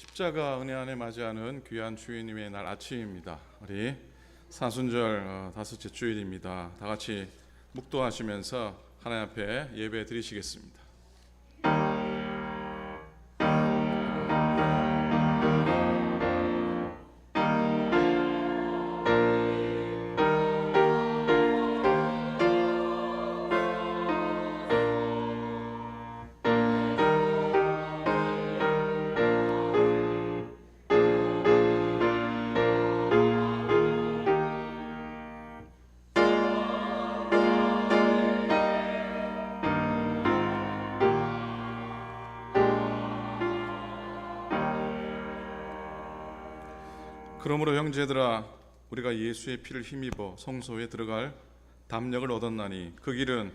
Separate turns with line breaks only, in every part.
십자가 은혜 안에 맞이하는 귀한 주님의 날 아침입니다. 우리 사순절 다섯째 주일입니다. 다 같이 묵도하시면서 하나님 앞에 예배 드리시겠습니다. 그러므로 형제들아, 우리가 예수의 피를 힘입어 성소에 들어갈 담력을 얻었나니 그 길은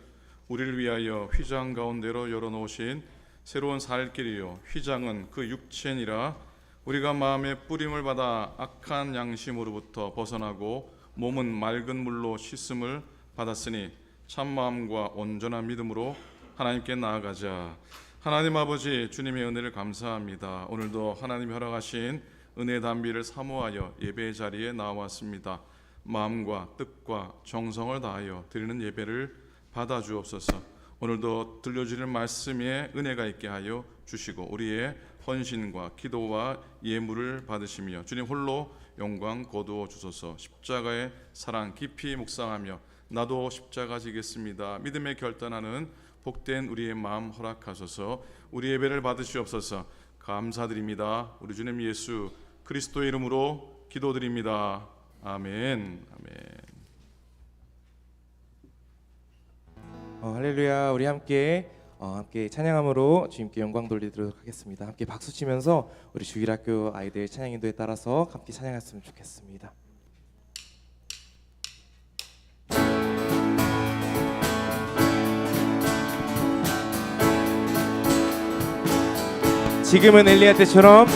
우리를 위하여 휘장 가운데로 열어놓으신 새로운 살 길이요, 휘장은 그 육체니라. 우리가 마음의 뿌림을 받아 악한 양심으로부터 벗어나고 몸은 맑은 물로 씻음을 받았으니 참마음과 온전한 믿음으로 하나님께 나아가자. 하나님 아버지, 주님의 은혜를 감사합니다. 오늘도 하나님이 허락하신 은혜 담비를 사모하여 예배의 자리에 나왔습니다. 마음과 뜻과 정성을 다하여 드리는 예배를 받아 주옵소서. 오늘도 들려주는 말씀에 은혜가 있게 하여 주시고 우리의 헌신과 기도와 예물을 받으시며 주님 홀로 영광 거두어 주소서. 십자가의 사랑 깊이 묵상하며 나도 십자가 지겠습니다 믿음에 결단하는 복된 우리의 마음 허락하소서. 우리 예배를 받으시옵소서. 감사드립니다. 우리 주님 예수 그리스도의 이름으로 기도드립니다. 아멘.
할렐루야. 우리 함께 찬양함으로 주님께 영광 돌리도록 하겠습니다. 함께 박수 치면서 우리 주일학교 아이들 찬양 인도에 따라서 함께 찬양했으면 좋겠습니다. 지금은 엘리야 때처럼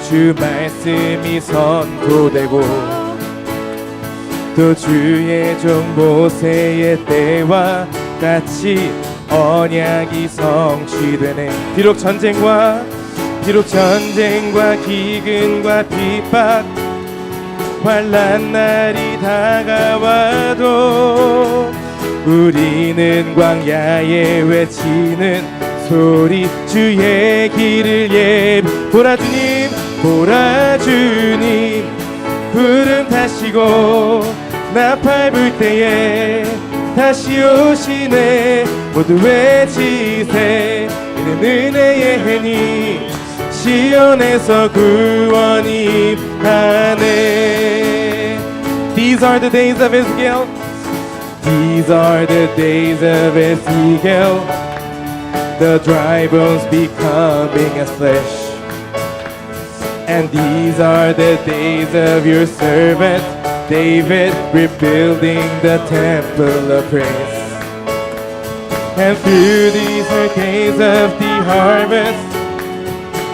주 말씀이 선포되고 또 주의 종 모세의 때와 같이 언약이 성취되네. 비록 전쟁과 기근과 핍박 환난 날이 다가와도 우리는 광야에 외치는 소리 주의 길을 보라 주님 구름 타시고 나팔 불 때에 다시 오시네. 모두 외치세 이는 은혜의 해니 시온에서 구원이 임하네. These are the days of Ezekiel. These are the days of Ezekiel, the dry bones becoming as flesh. And these are the days of your servant David, rebuilding the temple of praise. And through these are days of the harvest,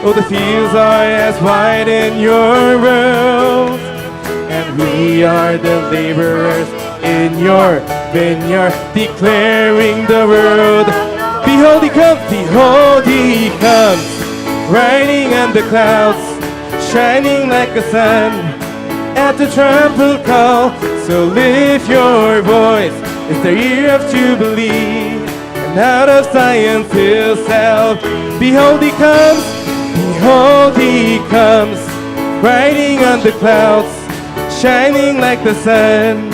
oh, the fields are as white in your world, and we are the laborers in your vineyard, declaring the word. Behold, he comes, riding on the clouds, shining like a sun at the trumpet call. So lift your voice, it's the year of Jubilee, and out of Zion fill self. Behold, he comes, riding on the clouds, shining like the sun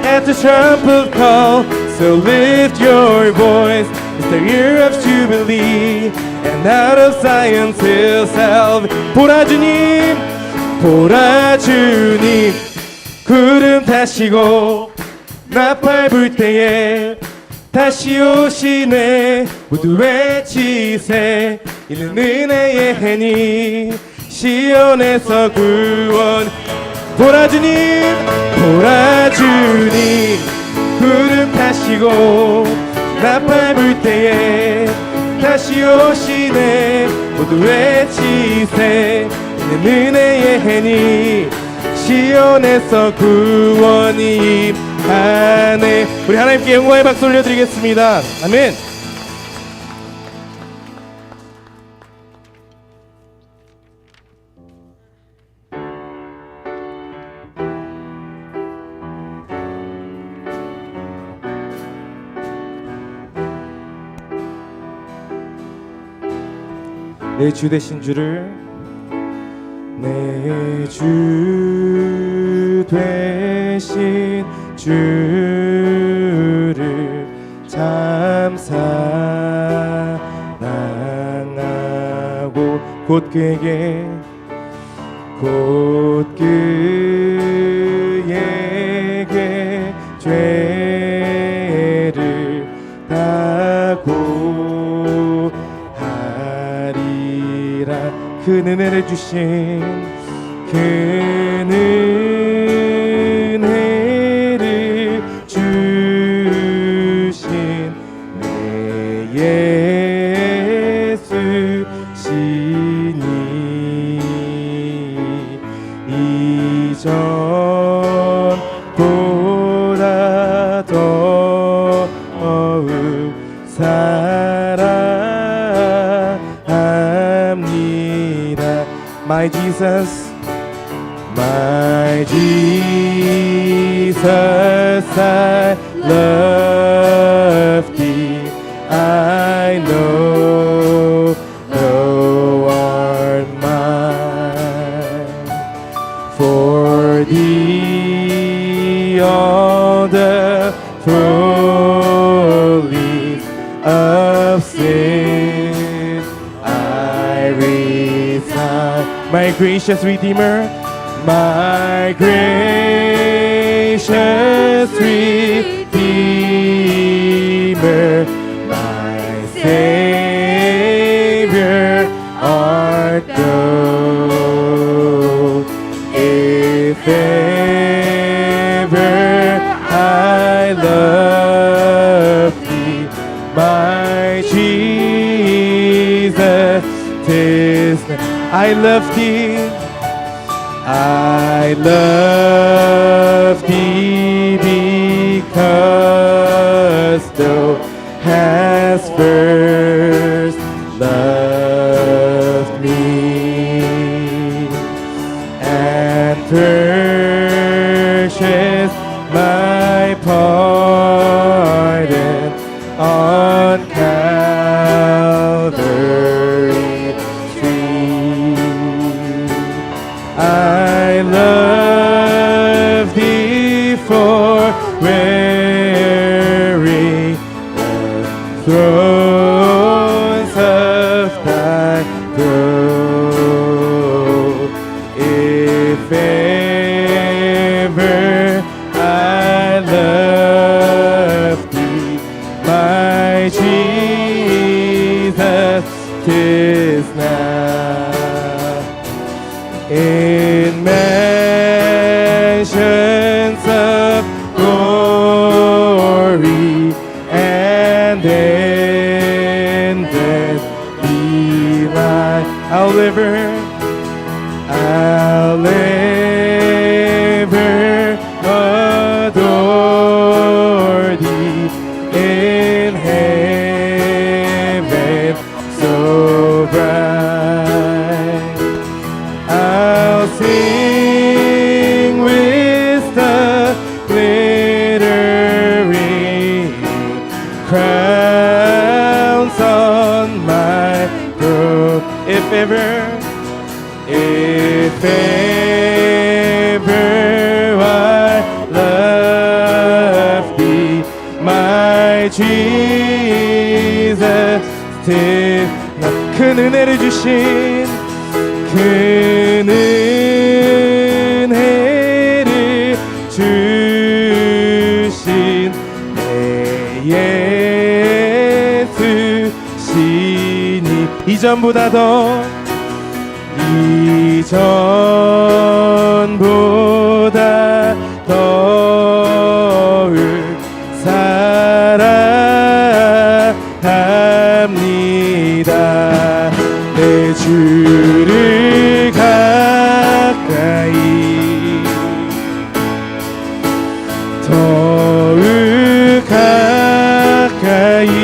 at the trumpet call. So lift your voice, it's the year of Jubilee, and out of Zion fill salve. 보라 주님 구름 타시고 나팔 불 때에 다시 오시네. 모두 외치세 이는 은혜의 해니 시온에서 구원. 보라 주님 구름 타시고 나팔 불 때에 다시 오시네. 모두 외치세 이는 은혜의 해니 시온에서 구원이 임하네. 우리 하나님께 영광의 박수 올려드리겠습니다. 아멘. 내 주 되신 주를 내 주 되신 주를 참 사랑하고 곧 그에게 죄를 다 고하리라. 그 은혜를 주신 그 은혜를 주신 내 예수 시니 이전보다 더욱 사랑합니다. My Jesus, my Jesus, I love thee. I know thou art mine. For thee all the follies of sin I resign. My gracious Redeemer, my gracious Redeemer, my Savior art thou. If ever I love thee, my Jesus, 'tis I love thee, I love thee because thou hast first loved me and purchased my pardon on Calvary tree. I love thee for wearing the thrones of thy throne. If ever I love thee, my Jesus, 'tis now. In mansions of glory and endless delight, I'll ever adore thee in heaven so bright. I'll sing with the glittering crowns on my throat. If ever I love thee, my Jesus, 'tis 큰 은혜를 주신 큰 은혜를 주신 내 예수 시니 이전보다 더욱 사랑합니다. 내 주를 가까이 더욱 가까이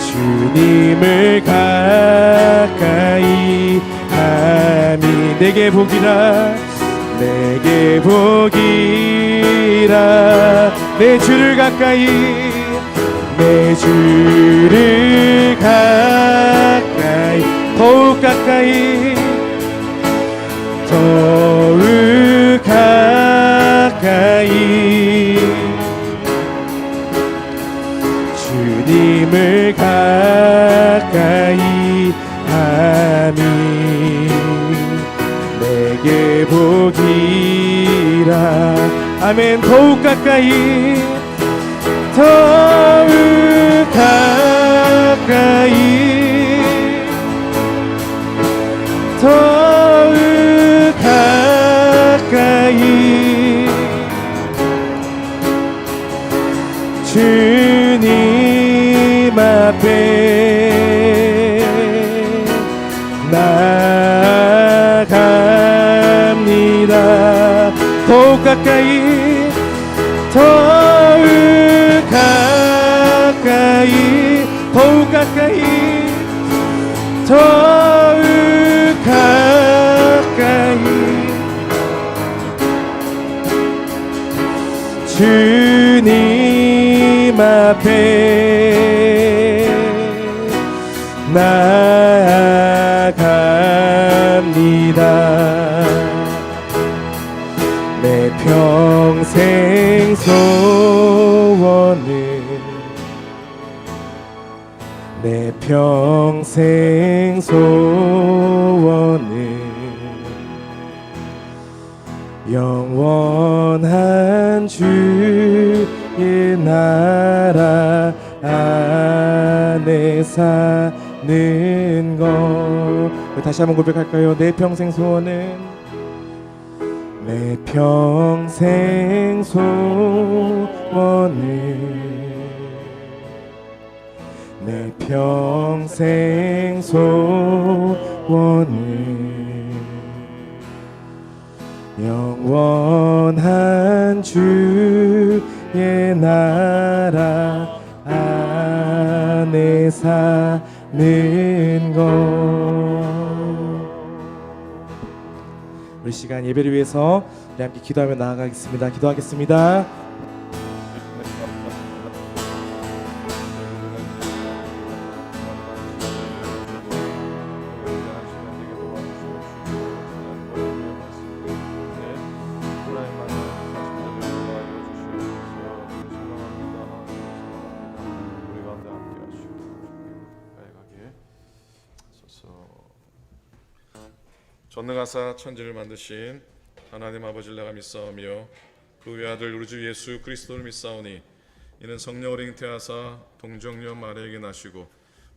주님을 가까이 함이 내게 복이라 내 주를 가까이 내 주를 가까이 더욱 가까이 더욱 가까이 주님을 가까이 함이 내게 복이라. 아멘. 더욱 가까이 더욱 가까이 더욱 가까이 주님 앞에 나아갑니다. 더욱 가까이 더욱 가까이 더욱 가까이 더욱 가까이 주님 앞에 나아갑니다. 내 평생 소원은 내 평생 소원은 영원한 주의 나라 안에 사는 것. 다시 한번 고백할까요? 내 평생 소원은 내 평생 소원은 내 평생 소원은 영원한 주의 나라 안에 사는 것. 우리 시간 예배를 위해서 우리 함께 기도하며 나아가겠습니다. 기도하겠습니다.
전능하사 천지를 만드신 하나님 아버지를 내가 믿사오며 그 외아들 우리 주 예수 그리스도를 믿사오니 이는 성령으로 잉태하사 동정녀 마리아에게 나시고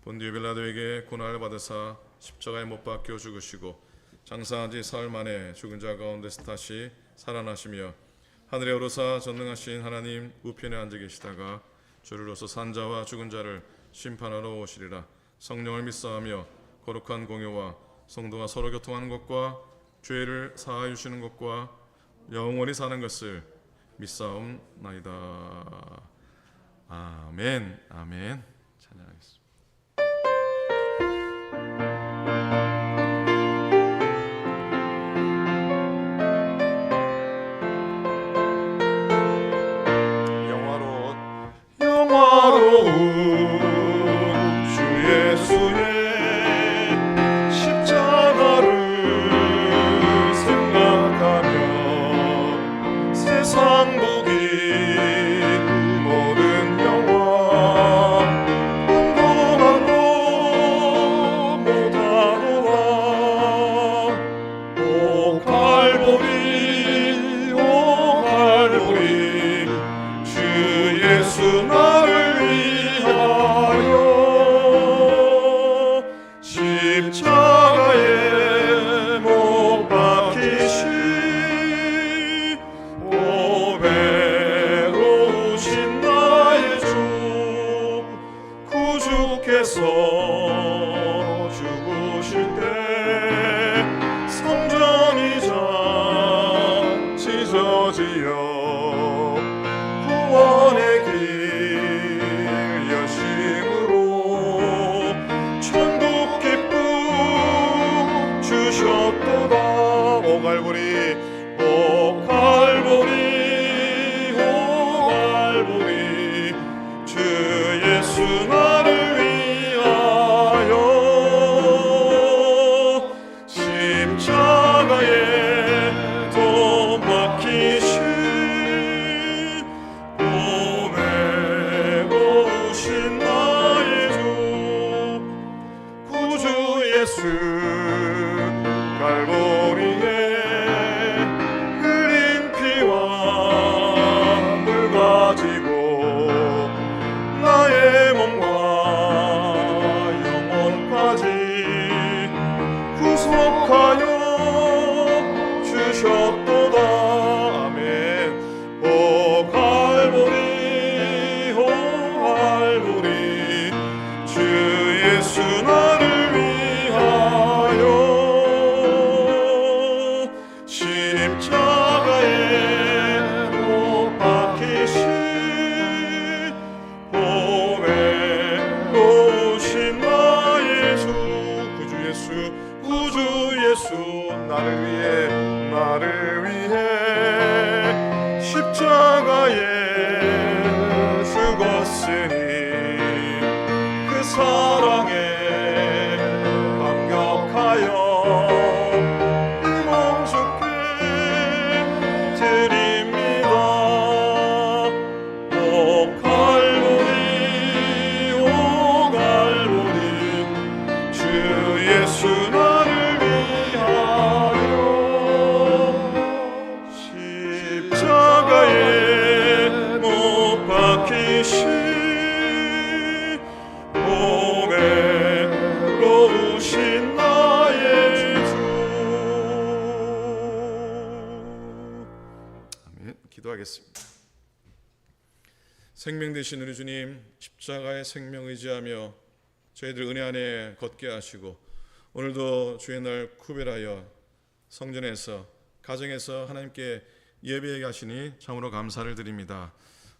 본디오 빌라도에게 고난을 받으사 십자가에 못 박혀 죽으시고 장사한 지 사흘 만에 죽은 자 가운데서 다시 살아나시며 하늘에 오르사 전능하신 하나님 우편에 앉아 계시다가 주를로서 산 자와 죽은 자를 심판하러 오시리라. 성령을 믿사오며 거룩한 공효와 성도가 서로 교통하는 것과 죄를 사하여 주시는 것과 영원히 사는 것을 믿사옵나이다. 아멘. 아멘. 찬양하겠습니다.
영화로운 주 예수의 십자가를 생각하며 세상 보기 모든 영화 궁금한 것 못하노라. 오 갈보리 오 갈보리 주 예수 나를 위하여 십자가에 못 박히신 오 외로우신 나의 주 구주께서 죽으실 때 성전이자 찢어지어 구원의 길 여심으로 천국 기쁨 주셨도다. 오 갈보리 오 갈보리 오 갈보리 주 이시 몸에 놓으신 나의 주.
아멘. 기도하겠습니다. 생명 되신 우리 주님, 십자가의 생명 의지하며 저희들 은혜 안에 걷게 하시고 오늘도 주의 날 구별하여 성전에서 가정에서 하나님께 예배해 가시니 참으로 감사를 드립니다.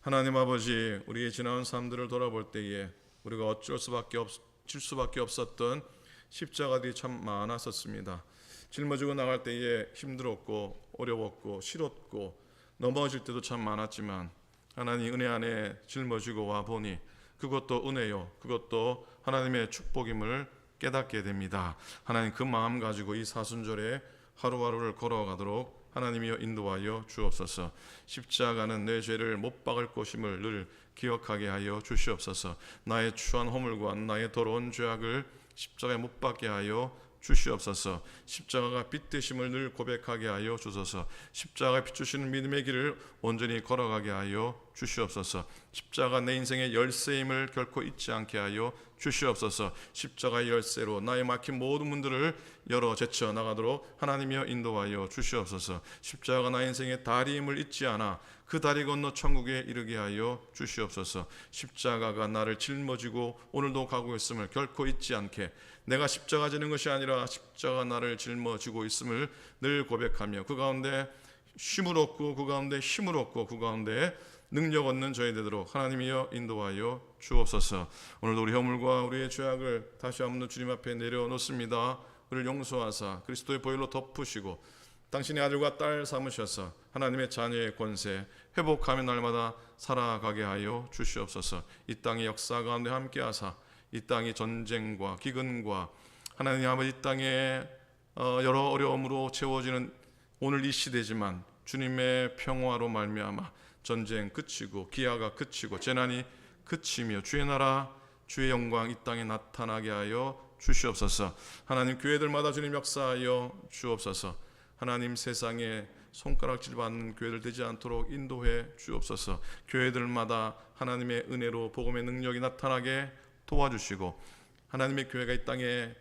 하나님 아버지, 우리의 지나온 삶들을 돌아볼 때에 우리가 어쩔 수밖에 질 수밖에 없었던 십자가들이 참 많았었습니다. 짊어지고 나갈 때에 힘들었고 어려웠고 싫었고 넘어질 때도 참 많았지만 하나님 은혜 안에 짊어지고 와 보니 그것도 은혜요, 그것도 하나님의 축복임을 깨닫게 됩니다. 하나님 그 마음 가지고 이 사순절에 하루하루를 걸어가도록 하나님이여 인도하여 주옵소서. 십자가는 내 죄를 못 박을 것임을 늘 기억하게 하여 주시옵소서. 나의 추한 허물과 나의 더러운 죄악을 십자가에 못 박게 하여 주시옵소서. 십자가가 빛 되심을 늘 고백하게 하여 주소서. 십자가가 비추시는 믿음의 길을 온전히 걸어가게 하여 주시옵소서. 십자가 내 인생의 열쇠임을 결코 잊지 않게 하여 주시옵소서. 십자가의 열쇠로 나의 막힌 모든 문들을 열어 제쳐 나가도록 하나님이여 인도하여 주시옵소서. 십자가가 나의 인생의 다리임을 잊지 않아 그 다리 건너 천국에 이르게 하여 주시옵소서. 십자가가 나를 짊어지고 오늘도 가고 있음을 결코 잊지 않게, 내가 십자가 지는 것이 아니라 십자가 나를 짊어지고 있음을 늘 고백하며 그 가운데 쉼을 얻고 그 가운데 힘을 얻고 그 가운데 능력 얻는 저희 되도록 하나님이여 인도하여 주옵소서. 오늘도 우리 허물과 우리의 죄악을 다시 한번 주님 앞에 내려놓습니다. 우리를 용서하사 그리스도의 보혈로 덮으시고 당신의 아들과 딸 삼으셔서 하나님의 자녀의 권세 회복하며 날마다 살아가게 하여 주시옵소서. 이 땅의 역사 가운데 함께하사 이 땅의 전쟁과 기근과 하나님 아버지 이 땅에 여러 어려움으로 채워지는 오늘 이 시대지만 주님의 평화로 말미암아 전쟁 그치고 기아가 그치고 재난이 그치며 주의 나라 주의 영광 이 땅에 나타나게 하여 주시옵소서. 하나님 교회들마다 주님 역사하여 주옵소서. 하나님 세상에 손가락질 받는 교회들 되지 않도록 인도해 주옵소서. 교회들마다 하나님의 은혜로 복음의 능력이 나타나게 도와주시고 하나님의 교회가 이 땅에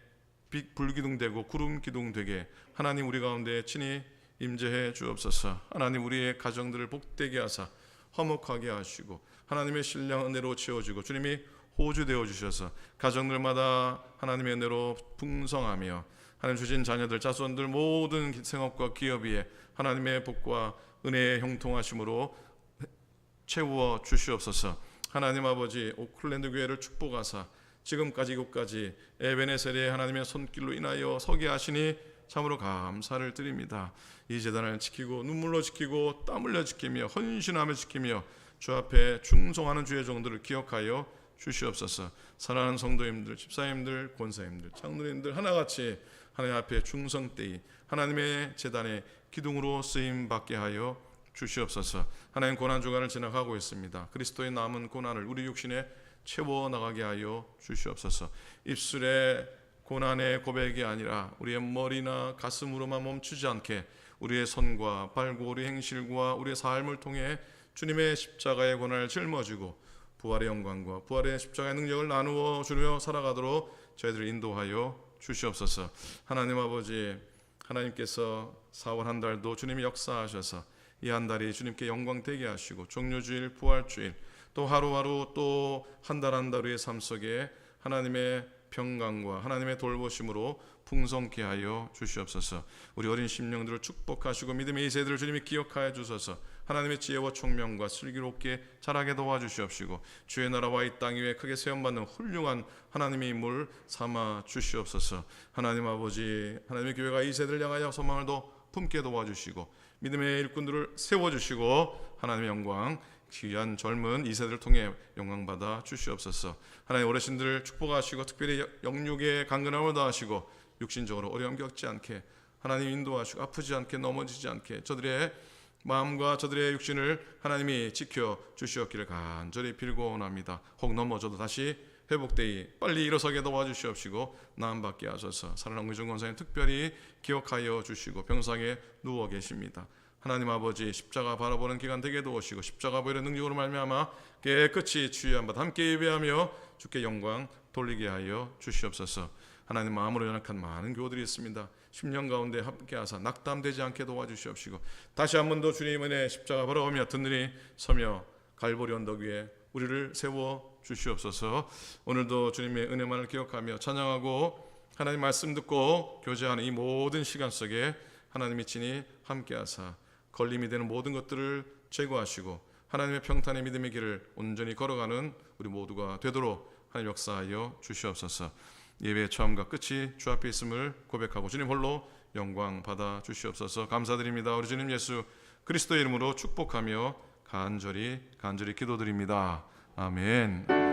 불기둥되고 구름기둥되게 하나님 우리 가운데 친히 임재해 주옵소서. 하나님 우리의 가정들을 복되게 하사 화목하게 하시고 하나님의 신령 은혜로 채워지고 주님이 호주되어 주셔서 가정들마다 하나님의 은혜로 풍성하며 하나님 주신 자녀들 자손들 모든 생업과 기업 위에 하나님의 복과 은혜의 형통하심으로 채워 주시옵소서. 하나님 아버지 오클랜드 교회를 축복하사 지금까지 이곳까지 에베네셀의 하나님의 손길로 인하여 서게 하시니 참으로 감사를 드립니다. 이 제단을 지키고 눈물로 지키고 땀 흘려 지키며 헌신하며 지키며 주 앞에 충성하는 주의 종들을 기억하여 주시옵소서. 사랑하는 성도님들, 집사님들, 권사님들, 장로님들 하나같이 하나님 앞에 충성되이 하나님의 제단의 기둥으로 쓰임 받게 하여 주시옵소서. 하나님 고난 주간을 지나가고 있습니다. 그리스도의 남은 고난을 우리 육신에 채워 나가게 하여 주시옵소서. 입술에 고난의 고백이 아니라 우리의 머리나 가슴으로만 멈추지 않게 우리의 손과 발과 우리의 행실과 우리의 삶을 통해 주님의 십자가의 고난을 짊어지고 부활의 영광과 부활의 십자가의 능력을 나누어 주며 살아가도록 저희들을 인도하여 주시옵소서. 하나님 아버지, 하나님께서 4월 한 달도 주님이 역사하셔서 이 한 달이 주님께 영광 되게 하시고 종료주일, 부활주일 또 하루하루 또 한 달 한 달의 삶 속에 하나님의 평강과 하나님의 돌보심으로 풍성케 하여 주시옵소서. 우리 어린 심령들을 축복하시고 믿음의 이 세대를 주님이 기억하여 주소서. 하나님의 지혜와 총명과 슬기롭게 자라게 도와주시옵시고 주의 나라와 이 땅 위에 크게 세움받는 훌륭한 하나님의 인물 삼아 주시옵소서. 하나님 아버지, 하나님의 교회가 이 세대를 향하여 소망을 더 품게 도와주시고 믿음의 일꾼들을 세워주시고 하나님의 영광 귀한 젊은 이 세대를 통해 영광받아 주시옵소서. 하나님 어르신들을 축복하시고 특별히 영육에 강건함을 더하시고 육신적으로 어려움 겪지 않게 하나님 인도하시고 아프지 않게 넘어지지 않게 저들의 마음과 저들의 육신을 하나님이 지켜 주시옵기를 간절히 빌고 원합니다. 혹 넘어져도 다시 회복되이 빨리 일어서게 도와주시옵시고 나음받게 하소서. 사랑하는 의정 권사님 특별히 기억하여 주시고 병상에 누워 계십니다. 하나님 아버지 십자가 바라보는 기간 되게 도우시고 십자가 보혈의 능력으로 말미암아 깨끗이 주의함 받아 함께 예배하며 주께 영광 돌리게 하여 주시옵소서. 하나님 마음으로 연약한 많은 교우들이 있습니다. 10년 가운데 함께하사 낙담되지 않게 도와주시옵시고 다시 한 번 더 주님 은혜 십자가 바라보며 든든히 서며 갈보리 언덕 위에 우리를 세워 주시옵소서. 오늘도 주님의 은혜만을 기억하며 찬양하고 하나님 말씀 듣고 교제하는 이 모든 시간 속에 하나님이 친히 함께하사 걸림이 되는 모든 것들을 제거하시고 하나님의 평탄의 믿음의 길을 온전히 걸어가는 우리 모두가 되도록 하나님 역사하여 주시옵소서. 예배의 처음과 끝이 주 앞에 있음을 고백하고 주님 홀로 영광 받아 주시옵소서. 감사드립니다. 우리 주님 예수 그리스도의 이름으로 축복하며 간절히 기도드립니다. 아멘.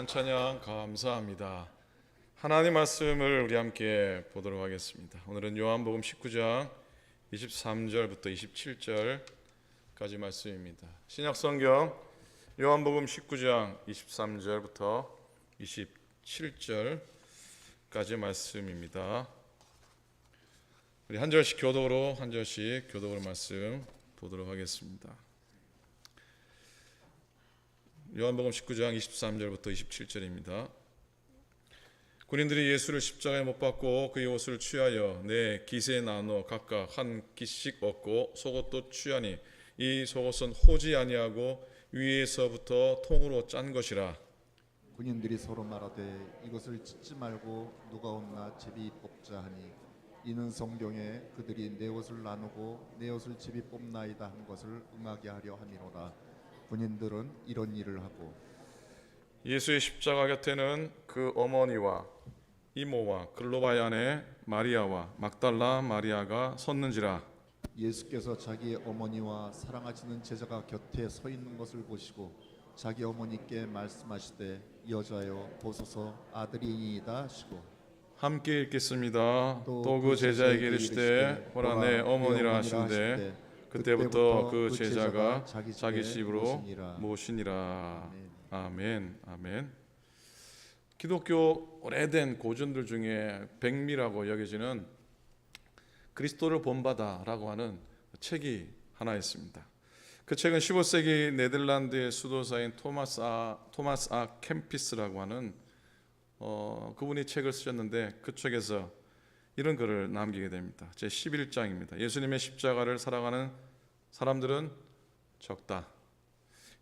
귀한 찬양 감사합니다. 하나님 말씀을 우리 함께 보도록 하겠습니다. 오늘은 요한복음 19장 23절부터 27절까지 말씀입니다. 신약성경 요한복음 19장 23절부터 27절까지 말씀입니다. 우리 한 절씩 교독으로 말씀 보도록 하겠습니다. 요한복음 19장 23절부터 27절입니다. 군인들이 예수를 십자가에 못 박고 그의 옷을 취하여 네 깃에 나눠 각각 한 깃씩 얻고 속옷도 취하니 이 속옷은 호지 아니하고 위에서부터 통으로 짠 것이라.
군인들이 서로 말하되 이것을 찢지 말고 누가 없나 제비 뽑자 하니 이는 성경에 그들이 내 옷을 나누고 내 옷을 제비 뽑나이다 한 것을 응하게 하려 함이로라. 군인들은 이런 일을 하고
예수의 십자가 곁에는 그 어머니와 이모와 글로바의 아내 마리아와 막달라 마리아가 섰는지라.
예수께서 자기의 어머니와 사랑하시는 제자가 곁에 서 있는 것을 보시고 자기 어머니께 말씀하시되 여자여 보소서 아들이니이다 하시고
함께 읽겠습니다.
또
또 그 제자에게 이르시되 보라 내 어머니라 하시는데 그때부터 그 제자가 자기 집으로 모시니라. 아멘. 아멘. 기독교 오래된 고전들 중에 백미라고 여겨지는 그리스도를 본받아라고 하는 책이 하나 있습니다. 그 책은 15세기 네덜란드의 수도사인 토마스 아 캠피스라고 하는 그분이 책을 쓰셨는데 그 책에서 이런 글을 남기게 됩니다. 제 11장입니다. 예수님의 십자가를 사랑하는 사람들은 적다.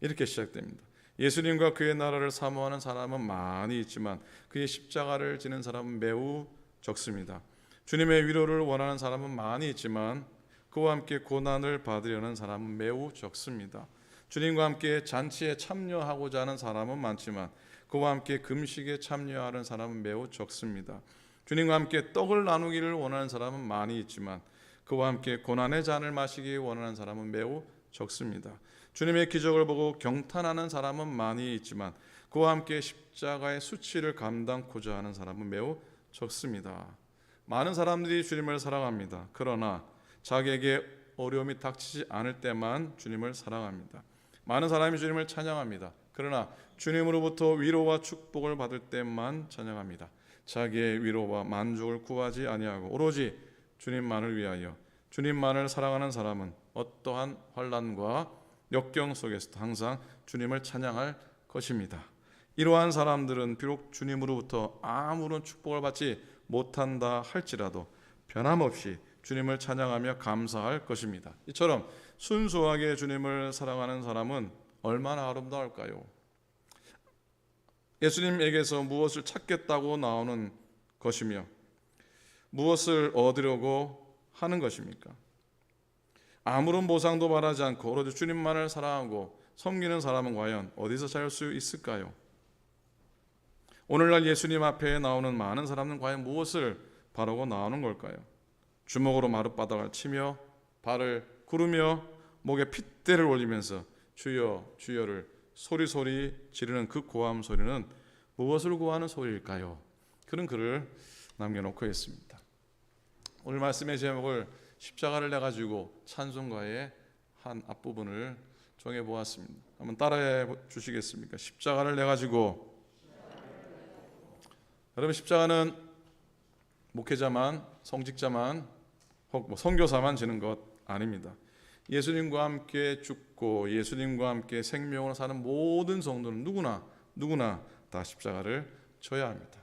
이렇게 시작됩니다. 예수님과 그의 나라를 사모하는 사람은 많이 있지만 그의 십자가를 지는 사람은 매우 적습니다. 주님의 위로를 원하는 사람은 많이 있지만 그와 함께 고난을 받으려는 사람은 매우 적습니다. 주님과 함께 잔치에 참여하고자 하는 사람은 많지만 그와 함께 금식에 참여하는 사람은 매우 적습니다. 주님과 함께 떡을 나누기를 원하는 사람은 많이 있지만 그와 함께 고난의 잔을 마시기 원하는 사람은 매우 적습니다. 주님의 기적을 보고 경탄하는 사람은 많이 있지만 그와 함께 십자가의 수치를 감당코자 하는 사람은 매우 적습니다. 많은 사람들이 주님을 사랑합니다. 그러나 자기에게 어려움이 닥치지 않을 때만 주님을 사랑합니다. 많은 사람이 주님을 찬양합니다. 그러나 주님으로부터 위로와 축복을 받을 때만 찬양합니다. 자기의 위로와 만족을 구하지 아니하고 오로지 주님만을 위하여 주님만을 사랑하는 사람은 어떠한 환난과 역경 속에서도 항상 주님을 찬양할 것입니다. 이러한 사람들은 비록 주님으로부터 아무런 축복을 받지 못한다 할지라도 변함없이 주님을 찬양하며 감사할 것입니다. 이처럼 순수하게 주님을 사랑하는 사람은 얼마나 아름다울까요? 예수님에게서 무엇을 찾겠다고 나오는 것이며 무엇을 얻으려고 하는 것입니까? 아무런 보상도 바라지 않고 오로지 주님만을 사랑하고 섬기는 사람은 과연 어디서 찾을 수 있을까요? 오늘날 예수님 앞에 나오는 많은 사람은 과연 무엇을 바라고 나오는 걸까요? 주먹으로 마룻바닥을 치며 발을 구르며 목에 핏대를 올리면서 주여 주여를 소리소리 지르는 그 고함 소리는 무엇을 구하는 소리일까요? 그런 글을 남겨놓고 있습니다. 오늘 말씀의 제목을 십자가를 내가지고 찬송가의 한 앞부분을 정해보았습니다. 한번 따라해 주시겠습니까? 십자가를 내가지고. 여러분, 십자가는 목회자만, 성직자만, 혹 선교사만 지는 것 아닙니다. 예수님과 함께 죽고 예수님과 함께 생명을 사는 모든 성도는 누구나 다 십자가를 져야 합니다.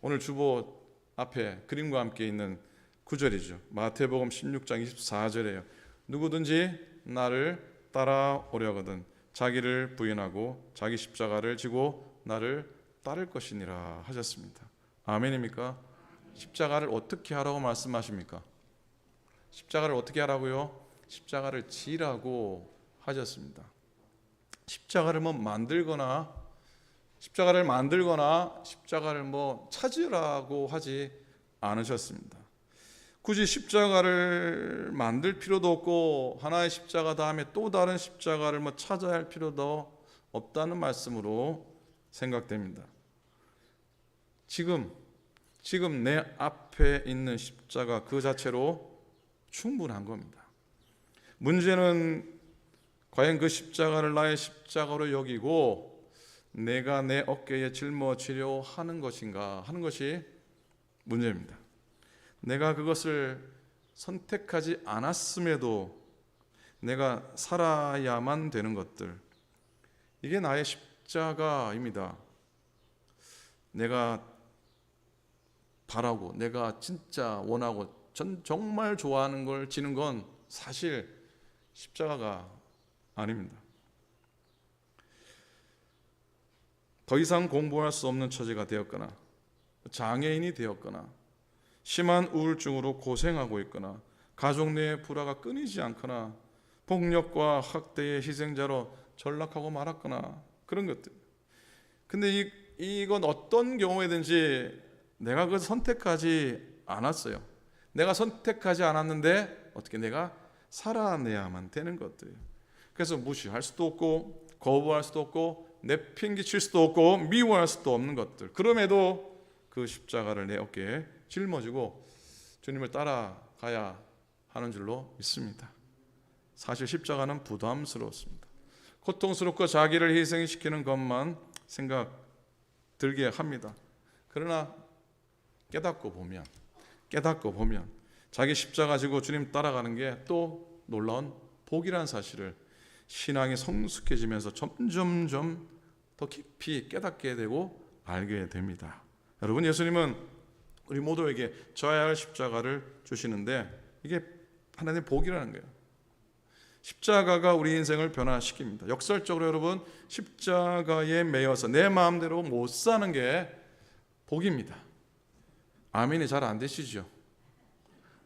오늘 주보 앞에 그림과 함께 있는 구절이죠. 마태복음 16장 24절에요. 누구든지 나를 따라오려거든 자기를 부인하고 자기 십자가를 지고 나를 따를 것이니라 하셨습니다. 아멘입니까? 십자가를 어떻게 하라고 말씀하십니까? 십자가를 어떻게 하라고요? 십자가를 지라고 하셨습니다. 십자가를 만들거나 십자가를 찾으라고 하지 않으셨습니다. 굳이 십자가를 만들 필요도 없고 하나의 십자가 다음에 또 다른 십자가를 찾아야 할 필요도 없다는 말씀으로 생각됩니다. 지금 내 앞에 있는 십자가 그 자체로 충분한 겁니다. 문제는 과연 그 십자가를 나의 십자가로 여기고 내가 내 어깨에 짊어지려 하는 것인가 하는 것이 문제입니다. 내가 그것을 선택하지 않았음에도 내가 살아야만 되는 것들, 이게 나의 십자가입니다. 내가 바라고 내가 진짜 원하고 전 정말 좋아하는 걸 지는 건 사실 십자가가 아닙니다. 더 이상 공부할 수 없는 처지가 되었거나 장애인이 되었거나 심한 우울증으로 고생하고 있거나 가족 내의 불화가 끊이지 않거나 폭력과 학대의 희생자로 전락하고 말았거나 그런 것들. 근데 이건 어떤 경우에든지 내가 그것을 선택하지 않았어요. 내가 선택하지 않았는데 어떻게 내가 살아내야만 되는 것들이에요. 그래서 무시할 수도 없고 거부할 수도 없고 내팽개칠 수도 없고 미워할 수도 없는 것들. 그럼에도 그 십자가를 내 어깨에 짊어지고 주님을 따라가야 하는 줄로 믿습니다. 사실 십자가는 부담스럽습니다. 고통스럽고 자기를 희생시키는 것만 생각 들게 합니다. 그러나 깨닫고 보면 자기 십자가 지고 주님 따라가는 게 또 놀라운 복이라는 사실을 신앙이 성숙해지면서 점점점 더 깊이 깨닫게 되고 알게 됩니다. 여러분, 예수님은 우리 모두에게 져야 할 십자가를 주시는데 이게 하나님의 복이라는 거예요. 십자가가 우리 인생을 변화시킵니다. 역설적으로 여러분, 십자가에 매여서 내 마음대로 못 사는 게 복입니다. 아멘이 잘 안 되시죠?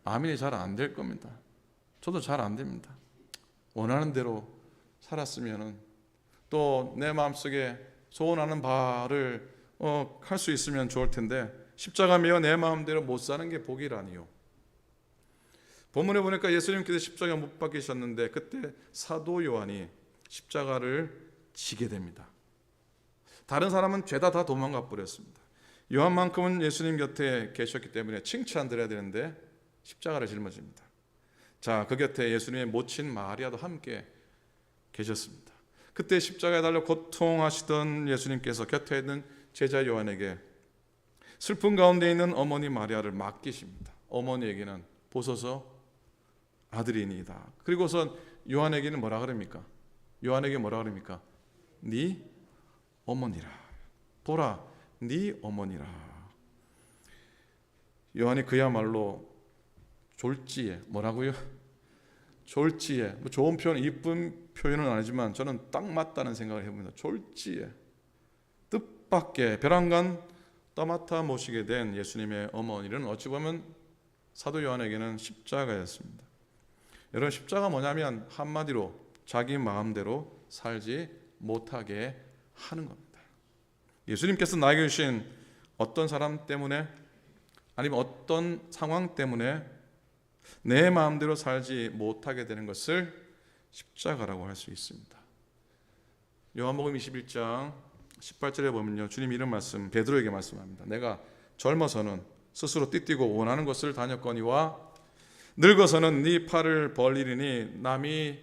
아멘이 잘 안 될 겁니다. 저도 잘 안 됩니다. 원하는 대로 살았으면 또 내 마음속에 소원하는 바를 할 수 있으면 좋을 텐데 십자가 매여 내 마음대로 못 사는 게 복이라니요. 본문에 보니까 예수님께서 십자가 못 박히셨는데 그때 사도 요한이 십자가를 지게 됩니다. 다른 사람은 죄다 다 도망가 버렸습니다. 요한만큼은 예수님 곁에 계셨기 때문에 칭찬드려야 되는데 십자가를 짊어집니다. 자, 그 곁에 예수님의 모친 마리아도 함께 계셨습니다. 그때 십자가에 달려 고통하시던 예수님께서 곁에 있는 제자 요한에게 슬픔 가운데 있는 어머니 마리아를 맡기십니다. 어머니에게는 보소서 아들이니이다. 그리고선 요한에게는 뭐라 그럽니까? 요한에게 뭐라 그럽니까? 네 어머니라. 보라, 네 어머니라. 요한이 그야말로 졸지에 뭐라고요? 졸지에 뭐 좋은 표현, 이쁜 표현은 아니지만 저는 딱 맞다는 생각을 해봅니다. 졸지에 뜻밖의 벼랑간 떠맡아 모시게 된 예수님의 어머니는 어찌 보면 사도 요한에게는 십자가였습니다. 여러분, 십자가 뭐냐면 한마디로 자기 마음대로 살지 못하게 하는 겁니다. 예수님께서 나에게 주신 어떤 사람 때문에 아니면 어떤 상황 때문에 내 마음대로 살지 못하게 되는 것을 십자가라고 할 수 있습니다. 요한복음 21장 18절에 보면요, 주님 이런 말씀 베드로에게 말씀합니다. 내가 젊어서는 스스로 띠뛰고 원하는 것을 다녔거니와 늙어서는 네 팔을 벌리리니 남이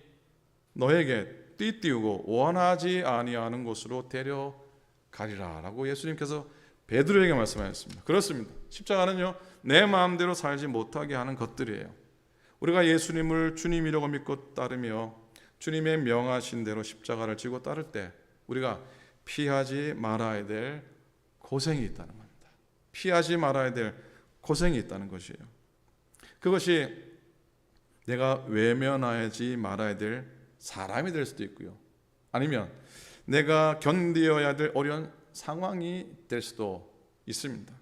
너에게 띠띠우고 원하지 아니하는 곳으로 데려가리라 라고 예수님께서 베드로에게 말씀하셨습니다. 그렇습니다. 십자가는요, 내 마음대로 살지 못하게 하는 것들이에요. 우리가 예수님을 주님이라고 믿고 따르며 주님의 명하신 대로 십자가를 지고 따를 때 우리가 피하지 말아야 될 고생이 있다는 겁니다. 피하지 말아야 될 고생이 있다는 것이에요. 그것이 내가 외면하지 말아야 될 사람이 될 수도 있고요. 아니면 내가 견디어야 될 어려운 상황이 될 수도 있습니다.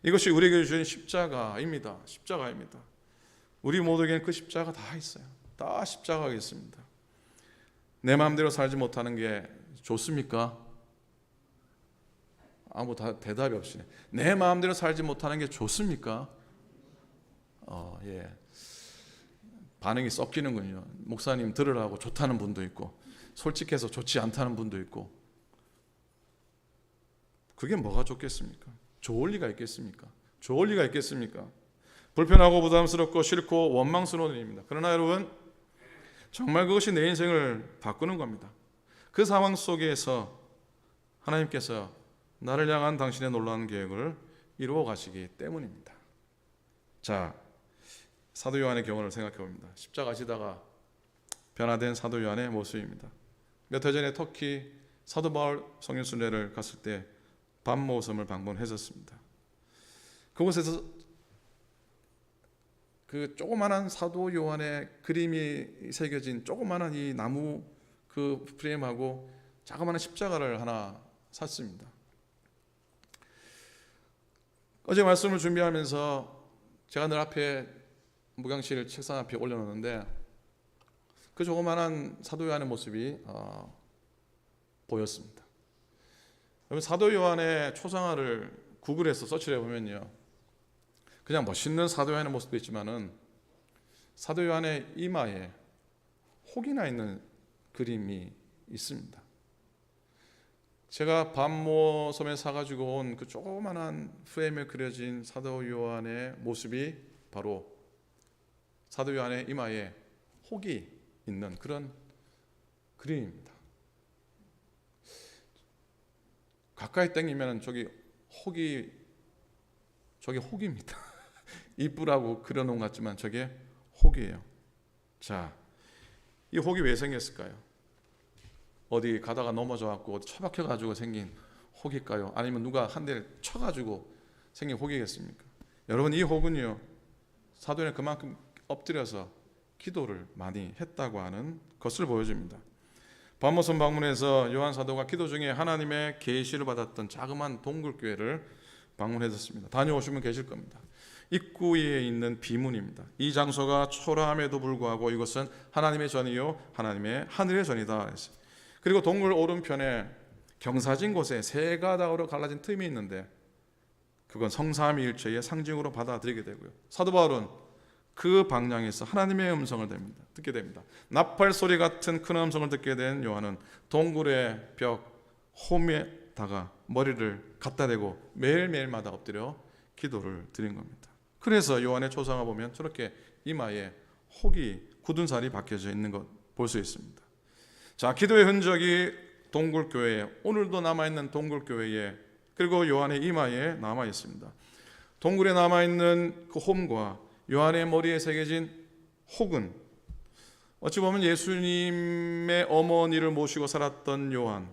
이것이 우리에게 주신 십자가입니다. 십자가입니다. 우리 모두에게는 그 십자가 다 있어요. 다 십자가가 있습니다. 내 마음대로 살지 못하는 게 좋습니까? 아무 대답이 없이 내 마음대로 살지 못하는 게 좋습니까? 예. 반응이 섞이는군요. 목사님 들으라고 좋다는 분도 있고 솔직해서 좋지 않다는 분도 있고. 그게 뭐가 좋겠습니까? 좋을 리가 있겠습니까? 좋을 리가 있겠습니까? 불편하고 부담스럽고 싫고 원망스러운 일입니다. 그러나 여러분, 정말 그것이 내 인생을 바꾸는 겁니다. 그 상황 속에서 하나님께서 나를 향한 당신의 놀라운 계획을 이루어 가시기 때문입니다. 자, 사도 요한의 경우를 생각해 봅니다. 십자가 지다가 변화된 사도 요한의 모습입니다. 몇 해 전에 터키 사도 바울 성인순례를 갔을 때 밤모섬을 방문했었습니다. 그곳에서 그 조그만한 사도 요한의 그림이 새겨진 조그만한 이 나무 그 프레임하고 자그마한 십자가를 하나 샀습니다. 어제 말씀을 준비하면서 제가 늘 앞에 무강실 책상 앞에 올려놓는데 그 조그만한 사도 요한의 모습이 보였습니다. 여러분, 사도 요한의 초상화를 구글에서 서치를 해보면요, 그냥 멋있는 사도 요한의 모습도 있지만은 사도 요한의 이마에 혹이 나 있는 그림이 있습니다. 제가 밤모섬에 사가지고 온 그 조그만한 프레임에 그려진 사도 요한의 모습이 바로 사도 요한의 이마에 혹이 있는 그런 그림입니다. 가까이 당기면 저기 혹입니다. 이쁘라고 그려놓은 것 같지만 저게 혹이에요. 자, 이 혹이 왜 생겼을까요? 어디 가다가 넘어져갖고 처박혀가지고 생긴 혹일까요? 아니면 누가 한 대를 쳐가지고 생긴 혹이겠습니까? 여러분, 이 혹은요, 사도는 그만큼 엎드려서 기도를 많이 했다고 하는 것을 보여줍니다. 밤모섬 방문해서 요한 사도가 기도 중에 하나님의 계시를 받았던 자그마한 동굴교회를 방문했었습니다. 다녀오시면 계실 겁니다. 입구에 있는 비문입니다. 이 장소가 초라함에도 불구하고 이것은 하나님의 전이요 하나님의 하늘의 전이다 했어요. 그리고 동굴 오른편에 경사진 곳에 세 가닥으로 갈라진 틈이 있는데 그건 성삼위일체의 상징으로 받아들이게 되고요. 사도 바울은 그 방향에서 하나님의 음성을 듣게 됩니다. 나팔 소리 같은 큰 음성을 듣게 된 요한은 동굴의 벽 홈에다가 머리를 갖다 대고 매일매일마다 엎드려 기도를 드린 겁니다. 그래서 요한의 초상화 보면 저렇게 이마에 혹이 굳은 살이 박혀져 있는 것 볼 수 있습니다. 자, 기도의 흔적이 동굴교회에, 오늘도 남아있는 동굴교회에, 그리고 요한의 이마에 남아있습니다. 동굴에 남아있는 그 홈과 요한의 머리에 새겨진 혹은 어찌 보면 예수님의 어머니를 모시고 살았던 요한,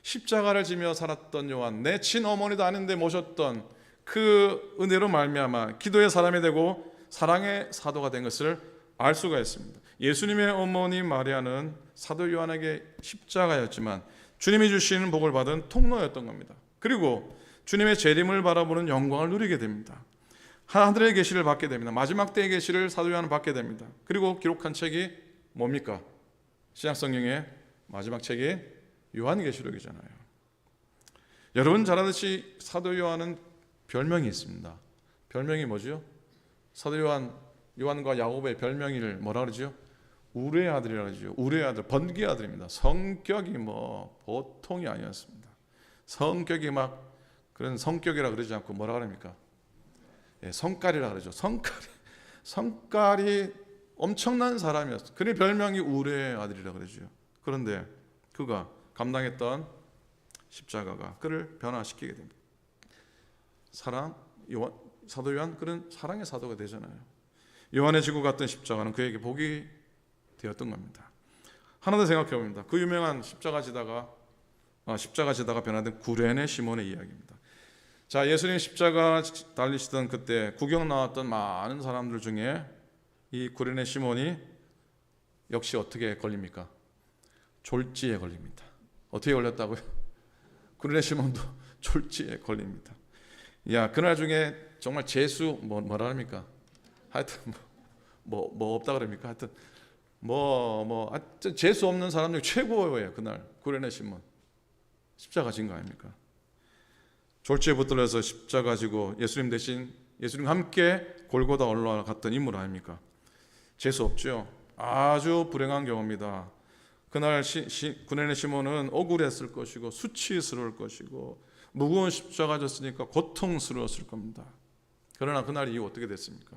십자가를 지며 살았던 요한, 내 친어머니도 아닌데 모셨던 그 은혜로 말미암아 기도의 사람이 되고 사랑의 사도가 된 것을 알 수가 있습니다. 예수님의 어머니 마리아는 사도 요한에게 십자가였지만 주님이 주시는 복을 받은 통로였던 겁니다. 그리고 주님의 재림을 바라보는 영광을 누리게 됩니다. 하늘의 계시를 받게 됩니다. 마지막 때의 계시를 사도 요한은 받게 됩니다. 그리고 기록한 책이 뭡니까? 신약성경의 마지막 책이 요한계시록이잖아요. 여러분 잘 아듯이 사도 요한은 별명이 있습니다. 별명이 뭐죠? 사도 요한과 야고보의 별명을 뭐라 그러죠? 우레의 아들이라고 그러죠. 우레의 아들, 번개의 아들입니다. 성격이 뭐 보통이 아니었습니다. 성격이 막 그런 성격이라 그러지 않고 뭐라 그럽니까? 성깔이라 그러죠. 성깔이 엄청난 사람이었어요. 그의 별명이 우레의 아들이라 그러죠. 그런데 그가 감당했던 십자가가 그를 변화시키게 됩니다. 사도 요한, 그런 사랑의 사도가 되잖아요. 요한의 지고 갔던 십자가는 그에게 복이 되었던 겁니다. 하나 더 생각해 봅니다. 그 유명한 십자가 지다가 변화된 구레네 시몬의 이야기입니다. 자, 예수님 십자가 달리시던 그때 구경 나왔던 많은 사람들 중에 이 구레네 시몬이 역시 어떻게 걸립니까? 졸지에 걸립니다. 어떻게 걸렸다고요? 구레네 시몬도 졸지에 걸립니다. 야, 그날 중에 정말 재수 뭐라 합니까? 하여튼 뭐 없다 그럽니까? 하여튼 하여튼 재수 없는 사람 중에 최고예요. 그날 구레네 시몬 십자가 진 거 아닙니까? 졸지에 붙들려서 십자가 지고 예수님 대신 예수님과 함께 골고다 올라갔던 인물 아닙니까? 재수 없죠. 아주 불행한 경우입니다. 그날 구레네 시몬은 억울했을 것이고 수치스러울 것이고 무거운 십자가 졌으니까 고통스러웠을 겁니다. 그러나 그날 이후 어떻게 됐습니까?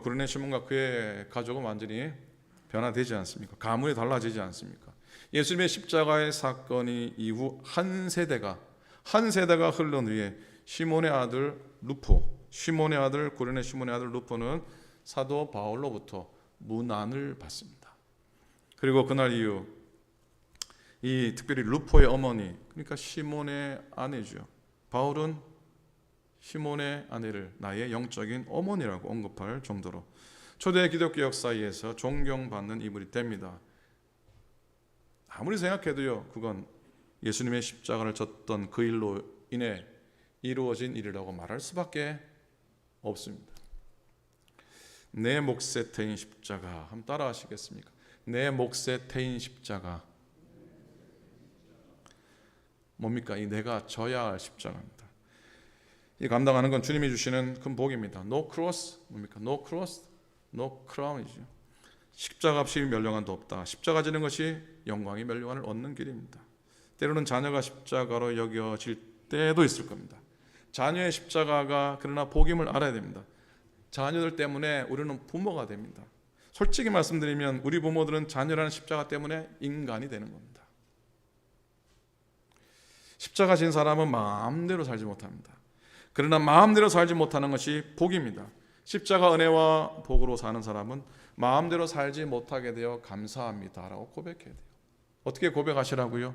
구레네 시몬과 그의 가족은 완전히 변화되지 않습니까? 가문이 달라지지 않습니까? 예수님의 십자가의 사건이 이후 한 세대가 흘른 후에 시몬의 아들 구레네 시몬의 아들 루포는 사도 바울로부터 문안을 받습니다. 그리고 그날 이후 이 특별히 루포의 어머니, 그러니까 시몬의 아내죠. 바울은 시몬의 아내를 나의 영적인 어머니라고 언급할 정도로 초대 기독교 역사에서 존경받는 인물이 됩니다. 아무리 생각해도요, 그건 예수님의 십자가를 졌던 그 일로 인해 이루어진 일이라고 말할 수밖에 없습니다. 내 몫에 태인 십자가, 한번 따라 하시겠습니까? 내 몫에 태인 십자가. 뭡니까? 이 내가 져야 할 십자가입니다. 이 감당하는 건 주님이 주시는 큰 복입니다. No cross, 뭡니까? No cross, no crown이죠. 십자가 없이 멸령한도 없다. 십자가 지는 것이 영광이 멸령한을 얻는 길입니다. 때로는 자녀가 십자가로 여겨질 때도 있을 겁니다. 자녀의 십자가가 그러나 복임을 알아야 됩니다. 자녀들 때문에 우리는 부모가 됩니다. 솔직히 말씀드리면 우리 부모들은 자녀라는 십자가 때문에 인간이 되는 겁니다. 십자가 진 사람은 마음대로 살지 못합니다. 그러나 마음대로 살지 못하는 것이 복입니다. 십자가 은혜와 복으로 사는 사람은 마음대로 살지 못하게 되어 감사합니다라고 고백해야 돼요. 어떻게 고백하시라고요?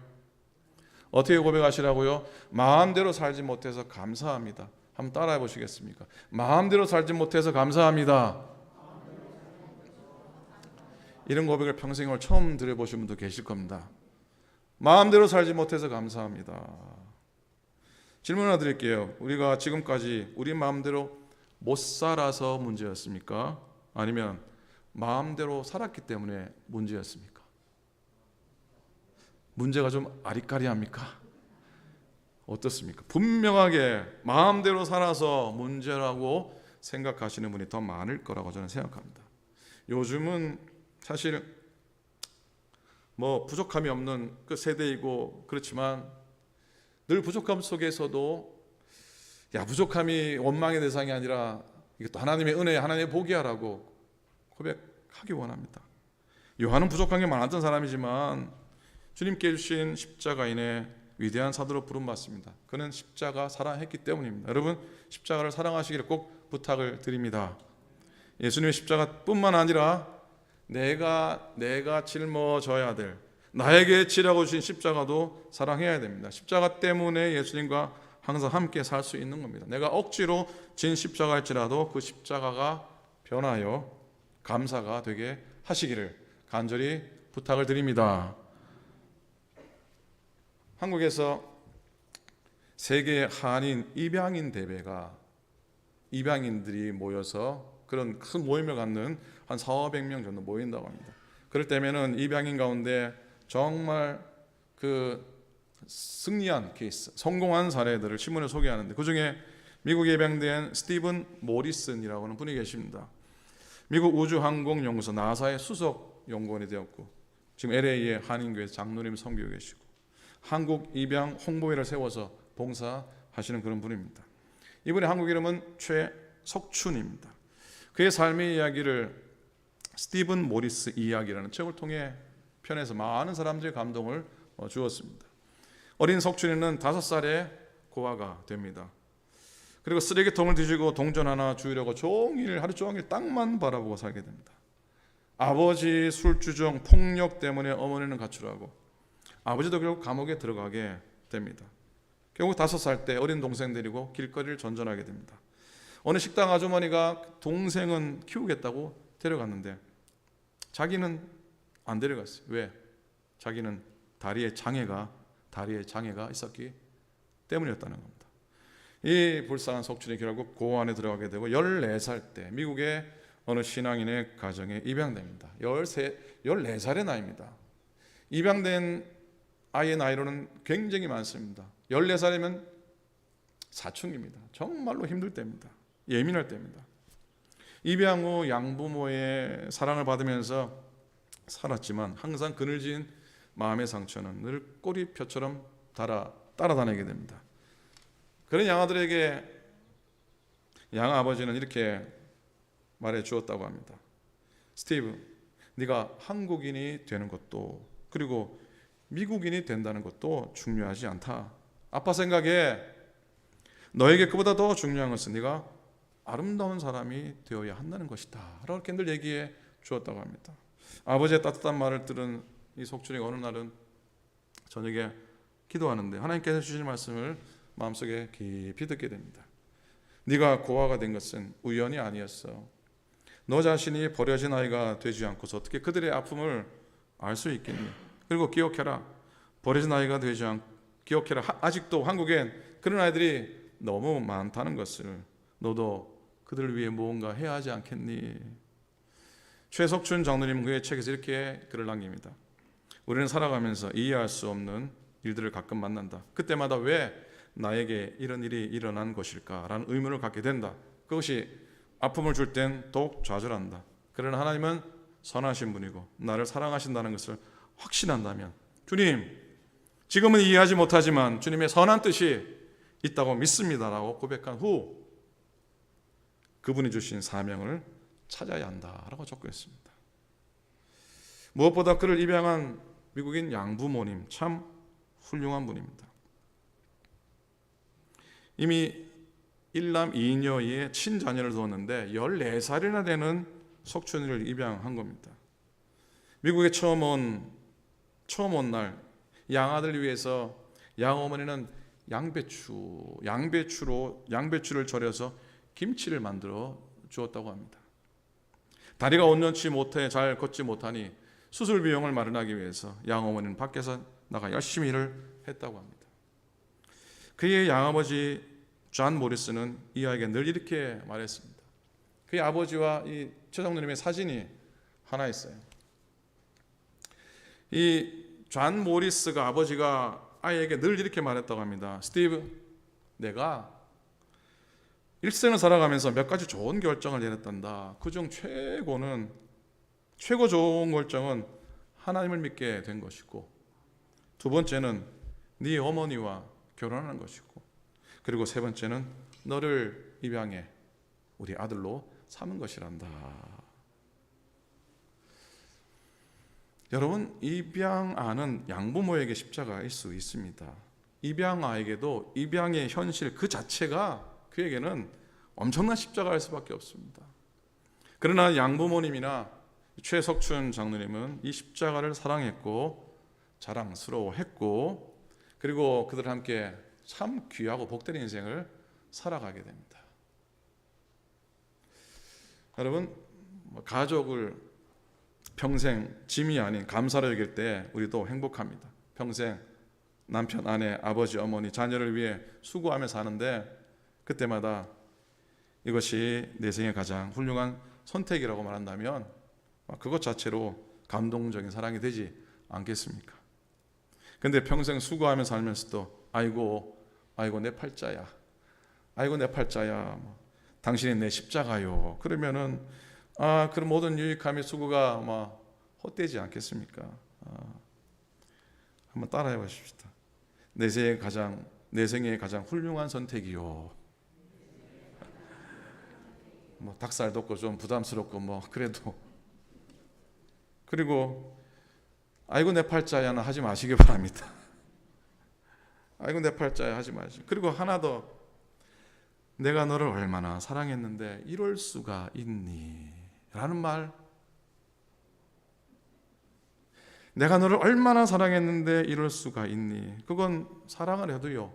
어떻게 고백하시라고요? 마음대로 살지 못해서 감사합니다. 한번 따라해 보시겠습니까? 마음대로 살지 못해서 감사합니다. 이런 고백을 평생을 처음 들어보신 분도 계실 겁니다. 마음대로 살지 못해서 감사합니다. 질문 하나 드릴게요. 우리가 지금까지 우리 마음대로 못 살아서 문제였습니까? 아니면 마음대로 살았기 때문에 문제였습니까? 문제가 좀 아리까리합니까? 어떻습니까? 분명하게 마음대로 살아서 문제라고 생각하시는 분이 더 많을 거라고 저는 생각합니다. 요즘은 사실 뭐 부족함이 없는 그 세대이고 그렇지만 늘 부족함 속에서도 부족함이 원망의 대상이 아니라 이것도 하나님의 은혜, 하나님의 복이야라고 고백하기 원합니다. 요한은 부족한 게 많았던 사람이지만 주님께 주신 십자가인의 위대한 사도로 부름받습니다. 그는 십자가 사랑했기 때문입니다. 여러분 십자가를 사랑하시기를 꼭 부탁을 드립니다. 예수님의 십자가뿐만 아니라 내가 짊어져야 될 나에게 지라고 주신 십자가도 사랑해야 됩니다. 십자가 때문에 예수님과 항상 함께 살 수 있는 겁니다. 내가 억지로 진 십자가일지라도 그 십자가가 변하여 감사가 되게 하시기를 간절히 부탁을 드립니다. 한국에서 세계 한인 입양인 대회가 입양인들이 모여서 그런 큰 모임을 갖는 한 400~500명 정도 모인다고 합니다. 그럴 때면은 입양인 가운데 정말 그 승리한 케이스, 성공한 사례들을 신문에 소개하는데 그중에 미국에 입양된 스티븐 모리슨이라고 하는 분이 계십니다. 미국 우주항공연구소 나사의 수석 연구원이 되었고 지금 LA의 한인교회에서 장로님 섬기고 계시고 한국 입양 홍보회를 세워서 봉사하시는 그런 분입니다. 이분의 한국 이름은 최석춘입니다. 그의 삶의 이야기를 스티븐 모리스 이야기라는 책을 통해 편에서 많은 사람들의 감동을 주었습니다. 어린 석춘이는 5살에 고아가 됩니다. 그리고 쓰레기통을 뒤지고 동전 하나 주우려고 하루 종일 땅만 바라보고 살게 됩니다. 아버지 술주정 폭력 때문에 어머니는 가출하고 아버지도 결국 감옥에 들어가게 됩니다. 결국 5살 때 어린 동생 데리고 길거리를 전전하게 됩니다. 어느 식당 아주머니가 동생은 키우겠다고 데려갔는데 자기는 안 데려갔어요. 왜? 자기는 다리에 장애가 있었기 때문이었다는 겁니다. 이 불쌍한 석춘이 결국 고아원에 들어가게 되고 14살 때 미국의 어느 신앙인의 가정에 입양됩니다. 14살의 나이입니다. 입양된 아이의 나이로는 굉장히 많습니다. 14살이면 사춘기입니다. 정말로 힘들 때입니다. 예민할 때입니다. 입양 후 양부모의 사랑을 받으면서 살았지만 항상 그늘진 마음의 상처는 늘 꼬리표처럼 따라다니게 됩니다. 그런 양아들에게 양아 아버지는 이렇게 말해 주었다고 합니다. 스티브, 네가 한국인이 되는 것도 그리고 미국인이 된다는 것도 중요하지 않다. 아빠 생각에 너에게 그보다 더 중요한 것은 네가 아름다운 사람이 되어야 한다는 것이다 라고 늘 얘기해 주었다고 합니다. 아버지의 따뜻한 말을 들은 이 석춘이가 어느 날은 저녁에 기도하는데 하나님께서 주신 말씀을 마음속에 깊이 듣게 됩니다. 네가 고아가 된 것은 우연이 아니었어. 너 자신이 버려진 아이가 되지 않고서 어떻게 그들의 아픔을 알 수 있겠니? 그리고 기억해라. 버려진 아이가 되지 않고 기억해라. 아직도 한국엔 그런 아이들이 너무 많다는 것을 너도 그들을 위해 무언가 해야 하지 않겠니? 최석춘 장로님은 그의 책에서 이렇게 글을 남깁니다. 우리는 살아가면서 이해할 수 없는 일들을 가끔 만난다. 그때마다 왜 나에게 이런 일이 일어난 것일까라는 의문을 갖게 된다. 그것이 아픔을 줄 땐 더욱 좌절한다. 그러나 하나님은 선하신 분이고 나를 사랑하신다는 것을 확신한다면 주님, 지금은 이해하지 못하지만 주님의 선한 뜻이 있다고 믿습니다라고 고백한 후 그분이 주신 사명을 찾아야 한다라고 적고했습니다. 무엇보다 그를 입양한 미국인 양부모님 참 훌륭한 분입니다. 이미 1남 2녀의 친자녀를 두었는데 14살이나 되는 석춘이를 입양한 겁니다. 미국에 처음 온 날 양아들을 위해서 양어머니는 양배추를 절여서 김치를 만들어 주었다고 합니다. 다리가 온전치 못해 잘 걷지 못하니 수술 비용을 마련하기 위해서 양어머니는 밖에서 나가 열심히 일을 했다고 합니다. 그의 양아버지 존 모리스는 이 아이에게 늘 이렇게 말했습니다. 그의 아버지와 이 최장로님의 사진이 하나 있어요. 이 존 모리스가 아버지가 아이에게 늘 이렇게 말했다고 합니다. 스티브, 내가 일생을 살아가면서 몇 가지 좋은 결정을 내렸단다. 그중 최고 좋은 결정은 하나님을 믿게 된 것이고, 두 번째는 네 어머니와 결혼하는 것이고, 그리고 세 번째는 너를 입양해 우리 아들로 삼은 것이란다. 여러분, 입양아는 양부모에게 십자가일 수 있습니다. 입양아에게도 입양의 현실 그 자체가 그에게는 엄청난 십자가일 수밖에 없습니다. 그러나 양부모님이나 최석춘 장로님은 이 십자가를 사랑했고 자랑스러워했고, 그리고 그들과 함께 참 귀하고 복된 인생을 살아가게 됩니다. 여러분, 가족을 평생 짐이 아닌 감사로 여길 때 우리도 행복합니다. 평생 남편, 아내, 아버지, 어머니, 자녀를 위해 수고하며 사는데 그때마다 이것이 내 생의 가장 훌륭한 선택이라고 말한다면 그것 자체로 감동적인 사랑이 되지 않겠습니까? 근데 평생 수고하며 살면서도 아이고 내 팔자야, 아이고 내 팔자야, 당신이 내 십자가요, 그러면은 그런 모든 유익함의 수고가 헛되지 않겠습니까? 한번 따라해 보십시다. 내 생의 가장 훌륭한 선택이요. 닭살도 없고 좀 부담스럽고 그래도. 그리고 아이고 내 팔자야는 하지 마시기 바랍니다. 아이고 내 팔자야 하지 마시고. 그리고 하나 더, 내가 너를 얼마나 사랑했는데 이럴 수가 있니? 라는 말. 내가 너를 얼마나 사랑했는데 이럴 수가 있니? 그건 사랑을 해도요,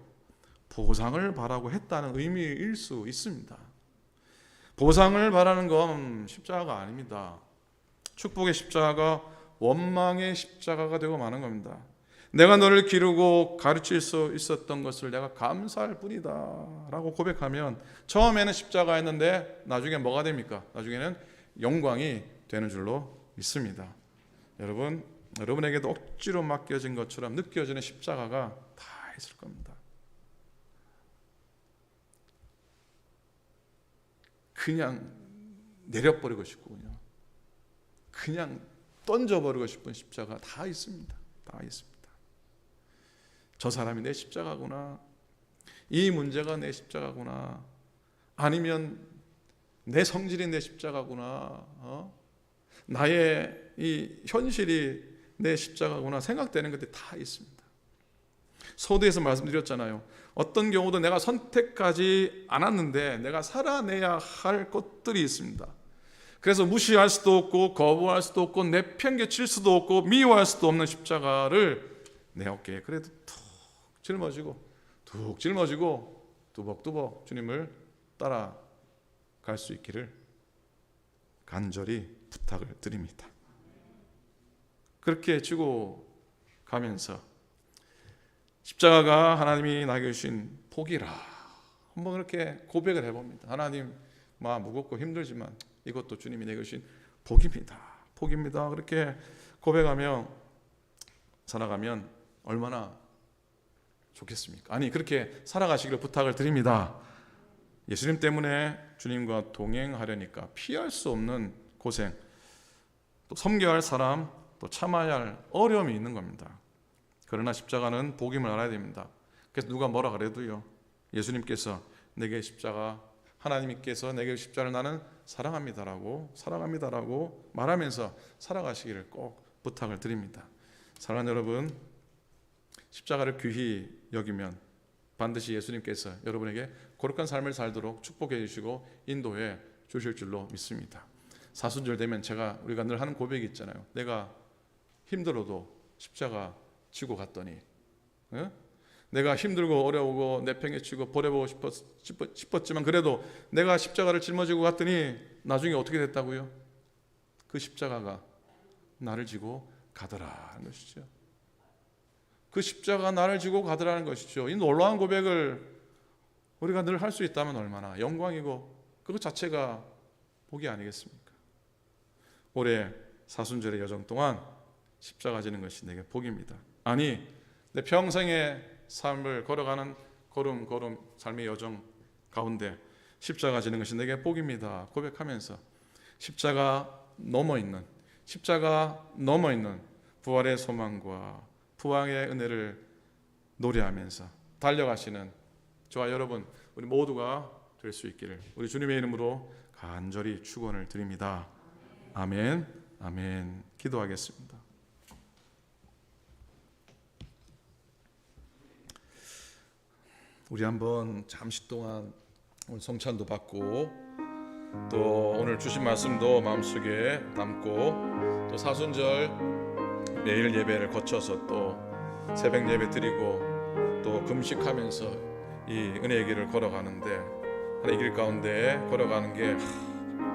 보상을 바라고 했다는 의미일 수 있습니다. 보상을 바라는 건 십자가가 아닙니다. 축복의 십자가가 원망의 십자가가 되고 마는 겁니다. 내가 너를 기르고 가르칠 수 있었던 것을 내가 감사할 뿐이다 라고 고백하면 처음에는 십자가였는데 나중에 뭐가 됩니까? 나중에는 영광이 되는 줄로 믿습니다. 여러분에게도 억지로 맡겨진 것처럼 느껴지는 십자가가 다 있을 겁니다. 그냥 내려버리고 싶고 그냥 던져버리고 싶은 십자가 다 있습니다. 다 있습니다. 저 사람이 내 십자가구나, 이 문제가 내 십자가구나, 아니면 내 성질이 내 십자가구나, 나의 이 현실이 내 십자가구나 생각되는 것들이 다 있습니다. 서두에서 말씀드렸잖아요. 어떤 경우도 내가 선택하지 않았는데 내가 살아내야 할 것들이 있습니다. 그래서 무시할 수도 없고 거부할 수도 없고 내팽개칠 수도 없고 미워할 수도 없는 십자가를 내 어깨에 그래도 툭 짊어지고 뚜벅뚜벅 주님을 따라갈 수 있기를 간절히 부탁을 드립니다. 그렇게 지고 가면서 십자가가 하나님이 나에게 주신 복이라 한번 그렇게 고백을 해봅니다. 하나님, 마음 무겁고 힘들지만 이것도 주님이 내게 주신 복입니다. 그렇게 고백하며 살아가면 얼마나 좋겠습니까? 아니, 그렇게 살아가시기를 부탁을 드립니다. 예수님 때문에 주님과 동행하려니까 피할 수 없는 고생, 또 섬겨야 할 사람, 또 참아야 할 어려움이 있는 겁니다. 그러나 십자가는 복임을 알아야 됩니다. 그래서 누가 뭐라 그래도요, 예수님께서 내게 십자가, 하나님께서 내게 십자가를 나는 사랑합니다라고 말하면서 살아가시기를 꼭 부탁을 드립니다. 사랑하는 여러분, 십자가를 귀히 여기면 반드시 예수님께서 여러분에게 거룩한 삶을 살도록 축복해 주시고 인도해 주실 줄로 믿습니다. 사순절 되면 우리가 늘 하는 고백이 있잖아요. 내가 힘들어도 십자가 지고 갔더니, 내가 힘들고 어려우고 내팽개치고 버려보고 싶었지만 그래도 내가 십자가를 짊어지고 갔더니 나중에 어떻게 됐다고요? 그 십자가가 나를 지고 가더라는 것이죠. 그 십자가 나를 지고 가더라는 것이죠. 이 놀라운 고백을 우리가 늘 할 수 있다면 얼마나 영광이고 그것 자체가 복이 아니겠습니까? 올해 사순절의 여정 동안 십자가 지는 것이 내게 복입니다. 아니, 내 평생의 삶을 걸어가는 걸음걸음 삶의 여정 가운데 십자가 지는 것이 내게 복입니다. 고백하면서 십자가 넘어 있는 부활의 소망과 부활의 은혜를 노래하면서 달려가시는 저와 여러분, 우리 모두가 될 수 있기를 우리 주님의 이름으로 간절히 축원을 드립니다. 아멘. 아멘. 기도하겠습니다. 우리 한번 잠시 동안 오늘 성찬도 받고 또 오늘 주신 말씀도 마음속에 담고 또 사순절 매일 예배를 거쳐서 또 새벽 예배 드리고 또 금식하면서 이 은혜의 길을 걸어가는데 이 길 가운데 걸어가는 게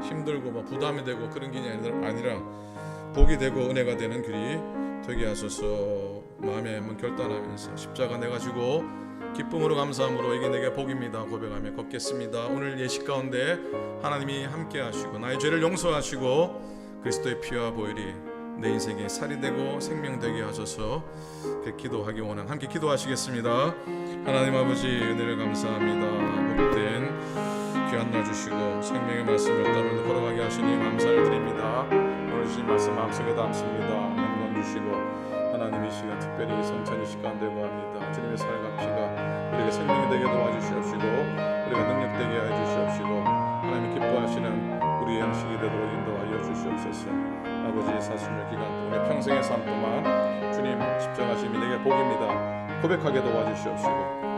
힘들고 부담이 되고 그런 길이 아니라 복이 되고 은혜가 되는 길이 되게 하소서. 마음에 한번 결단하면서 십자가 내가 지고 기쁨으로 감사함으로 이게 내게 복입니다 고백하며 걷겠습니다. 오늘 예식 가운데 하나님이 함께 하시고 나의 죄를 용서하시고 그리스도의 피와 보혈이 내 인생에 살이 되고 생명 되게 하셔서 그 기도하기 원한 함께 기도하시겠습니다. 하나님 아버지, 은혜를 감사합니다. 복된 귀한 날 주시고 생명의 말씀을 따르며 걸어가게 하시니 감사를 드립니다. 오늘 주신 말씀 마음속에 담습니다. 영광 주시고 하나님 이 시간 특별히 성찬이 시간 되고 합니다. 주님의 살과 피가 우리에게 생명이 되게 도와주시옵시고 우리가 능력 되게 하여 주시옵시고 하나님이 기뻐하시는 우리의 양식이 되도록 인도하여 주시옵소서. 아버지, 사순절 기간 동안 평생의 삶 동안 주님 십자가심이 내게 복입니다 고백하게 도와주시옵시고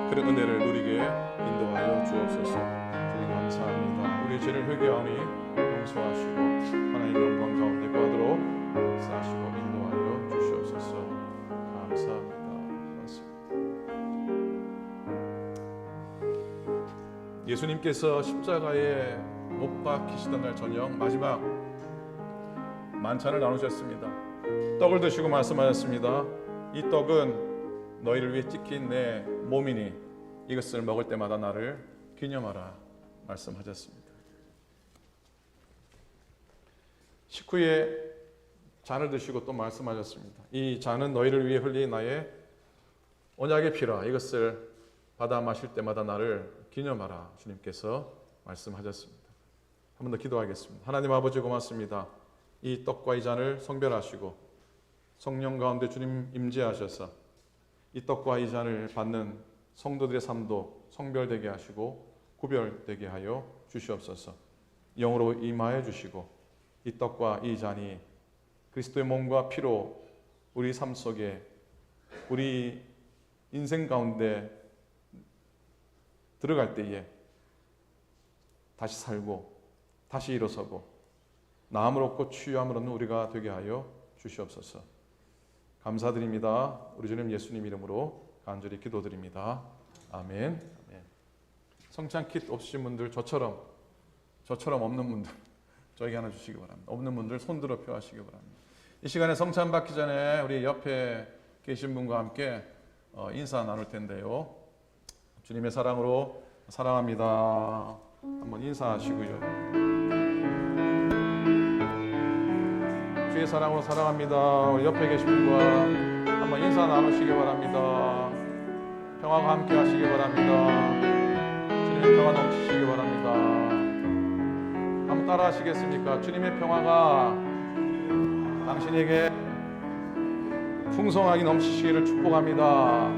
그런 은혜를 누리게 인도하여 주옵소서. 주님 감사합니다. 우리의 죄를 회개하니 용서하시고 하나님 영광 가운데 거하도록 사시고 인도하여 주시옵소서. 감사합니다. 고맙습니다. 예수님께서 십자가에 못 박히시던 날 저녁 마지막 만찬을 나누셨습니다. 떡을 드시고 말씀하셨습니다. 이 떡은 너희를 위해 찢긴 내 몸이니 이것을 먹을 때마다 나를 기념하라 말씀하셨습니다. 식후에 잔을 드시고 또 말씀하셨습니다. 이 잔은 너희를 위해 흘린 나의 언약의 피라. 이것을 받아 마실 때마다 나를 기념하라 주님께서 말씀하셨습니다. 한 번 더 기도하겠습니다. 하나님 아버지 고맙습니다. 이 떡과 이 잔을 성별하시고 성령 가운데 주님 임재하셔서 이 떡과 이 잔을 받는 성도들의 삶도 성별되게 하시고 구별되게 하여 주시옵소서. 영으로 임하여 주시고 이 떡과 이 잔이 그리스도의 몸과 피로 우리 삶 속에 우리 인생 가운데 들어갈 때에 다시 살고 다시 일어서고 나음을 얻고 치유함을 얻는 우리가 되게 하여 주시옵소서. 감사드립니다. 우리 주님 예수님 이름으로 간절히 기도드립니다. 아멘. 아멘. 성찬 킷 없으신 분들 저처럼 없는 분들 저에게 하나 주시기 바랍니다. 없는 분들 손들어 표하시기 바랍니다. 이 시간에 성찬 받기 전에 우리 옆에 계신 분과 함께 인사 나눌 텐데요. 주님의 사랑으로 사랑합니다. 한번 인사하시고요. 주의 사랑으로 사랑합니다. 우리 옆에 계신 분과 한번 인사 나누시기 바랍니다. 평화가 함께 하시기 바랍니다. 주님의 평화 넘치시기 바랍니다. 한번 따라 하시겠습니까? 주님의 평화가 당신에게 풍성하게 넘치시기를 축복합니다.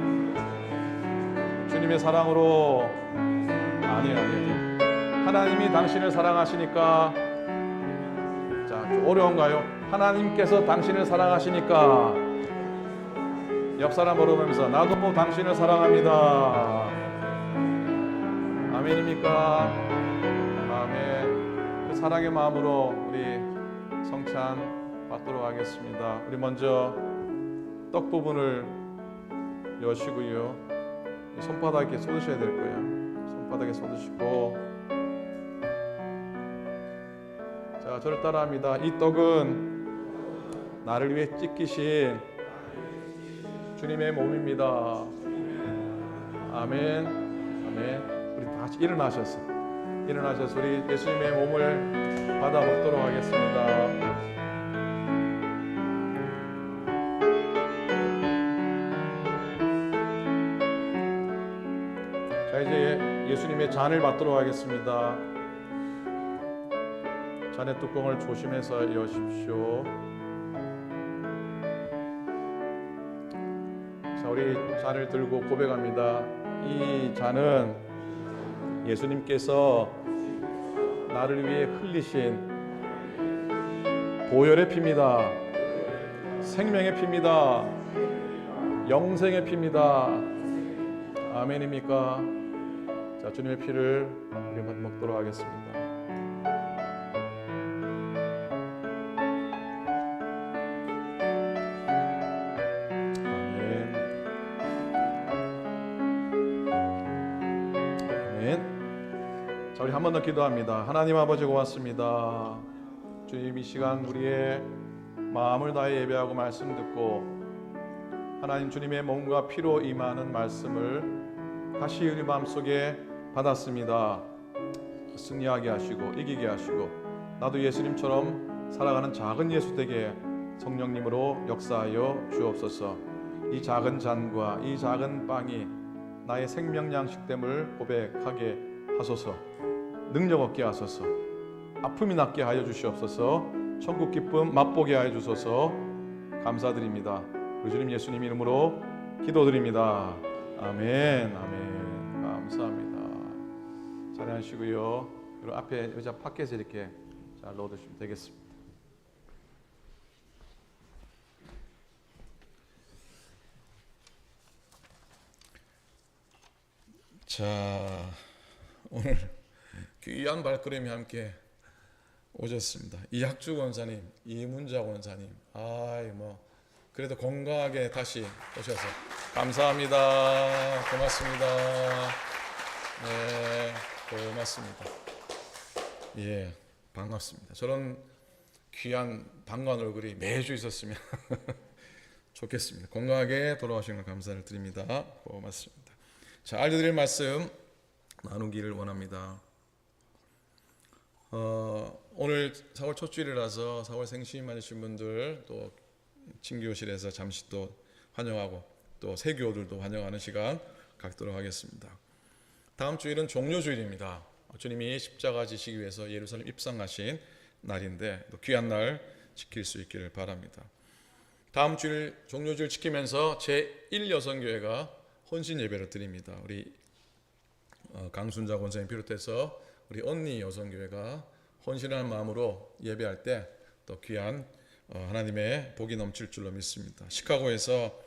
주님의 사랑으로 아니에요. 하나님이 당신을 사랑하시니까 자, 좀 어려운가요? 하나님께서 당신을 사랑하시니까 옆 사람 물어보면서 나도 당신을 사랑합니다. 아멘입니까? 아멘. 그 사랑의 마음으로 우리 성찬 받도록 하겠습니다. 우리 먼저 떡 부분을 여시고요. 손바닥에 쏟으셔야 될 거예요. 손바닥에 쏟으시고, 자, 저를 따라합니다. 이 떡은 나를 위해 찢기신 주님의 몸입니다. 아멘. 아멘. 우리 다 같이 일어나셔서 우리 예수님의 몸을 받아 먹도록 하겠습니다. 자, 이제 예수님의 잔을 받도록 하겠습니다. 잔의 뚜껑을 조심해서 여십시오. 자, 우리 잔을 들고 고백합니다. 이 잔은 예수님께서 나를 위해 흘리신 보혈의 피입니다. 생명의 피입니다. 영생의 피입니다. 아멘입니까? 자, 주님의 피를 우리 먹도록 하겠습니다. 아멘. 아멘. 자, 우리 한 번 더 기도합니다. 하나님 아버지 고맙습니다. 주님, 이 시간 우리의 마음을 다해 예배하고 말씀 듣고 하나님 주님의 몸과 피로 임하는 말씀을 다시 우리 마음속에 받았습니다. 승리하게 하시고 이기게 하시고 나도 예수님처럼 살아가는 작은 예수 되게 성령님으로 역사하여 주옵소서. 이 작은 잔과 이 작은 빵이 나의 생명 양식됨을 고백하게 하소서. 능력 얻게 하소서. 아픔이 낫게 하여 주시옵소서. 천국 기쁨 맛보게 하여 주소서. 감사드립니다. 우리 주님 예수님 이름으로 기도드립니다. 아멘. 아멘. 감사합니다. 자리 앉으시고요. 그리고 앞에 의자 밖에서 이렇게 잘 넣어두시면 되겠습니다. 자, 오늘 귀한 발걸음이 함께 오셨습니다. 이학주 권사님, 이문자 권사님, 그래도 건강하게 다시 오셔서 감사합니다. 고맙습니다. 네, 고맙습니다. 예, 반갑습니다. 저런 귀한 반가운 얼굴이 매주 있었으면 좋겠습니다. 건강하게 돌아오시는 걸 감사를 드립니다. 고맙습니다. 자, 알려드릴 말씀 나누기를 원합니다. 오늘 4월 첫 주일이라서 4월 생신 맞으신 분들 또 친교실에서 잠시 또 환영하고 또 세교들도 환영하는 시간 갖도록 하겠습니다. 다음 주일은 종료주일입니다. 주님이 십자가 지시기 위해서 예루살렘 입성하신 날인데 또 귀한 날 지킬 수 있기를 바랍니다. 다음 주일 종료주일 지키면서 제1여성교회가 혼신 예배를 드립니다. 우리 강순자 권사님 비롯해서 우리 언니 여성교회가 헌신하는 마음으로 예배할 때 또 귀한 하나님의 복이 넘칠 줄로 믿습니다. 시카고에서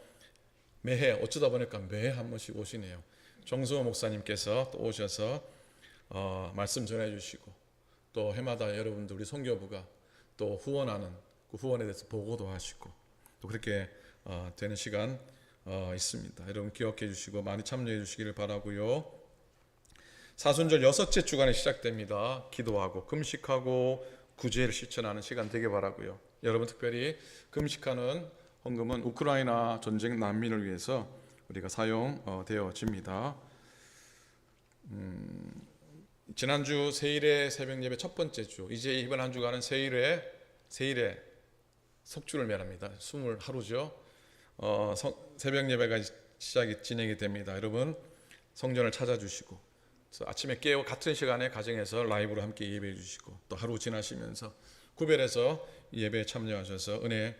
매해 어쩌다 보니까 매해 한 번씩 오시네요. 정수호 목사님께서 또 오셔서 말씀 전해주시고 또 해마다 여러분들 우리 선교부가 또 후원하는 그 후원에 대해서 보고도 하시고 또 그렇게 되는 시간 있습니다. 여러분 기억해 주시고 많이 참여해 주시기를 바라고요. 사순절 6째 주간에 시작됩니다. 기도하고 금식하고 구제를 실천하는 시간 되게 바라고요. 여러분 특별히 금식하는 헌금은 우크라이나 전쟁 난민을 위해서 우리가 사용되어집니다. 지난주 세일의 새벽 예배 첫 번째 주, 이제 이번 한 주간은 세일의 속주를 말합니다. 20하루죠. 새벽 예배가 진행이 됩니다. 여러분 성전을 찾아주시고 아침에 깨어 같은 시간에 가정에서 라이브로 함께 예배해 주시고 또 하루 지나시면서 구별해서 예배에 참여하셔서 은혜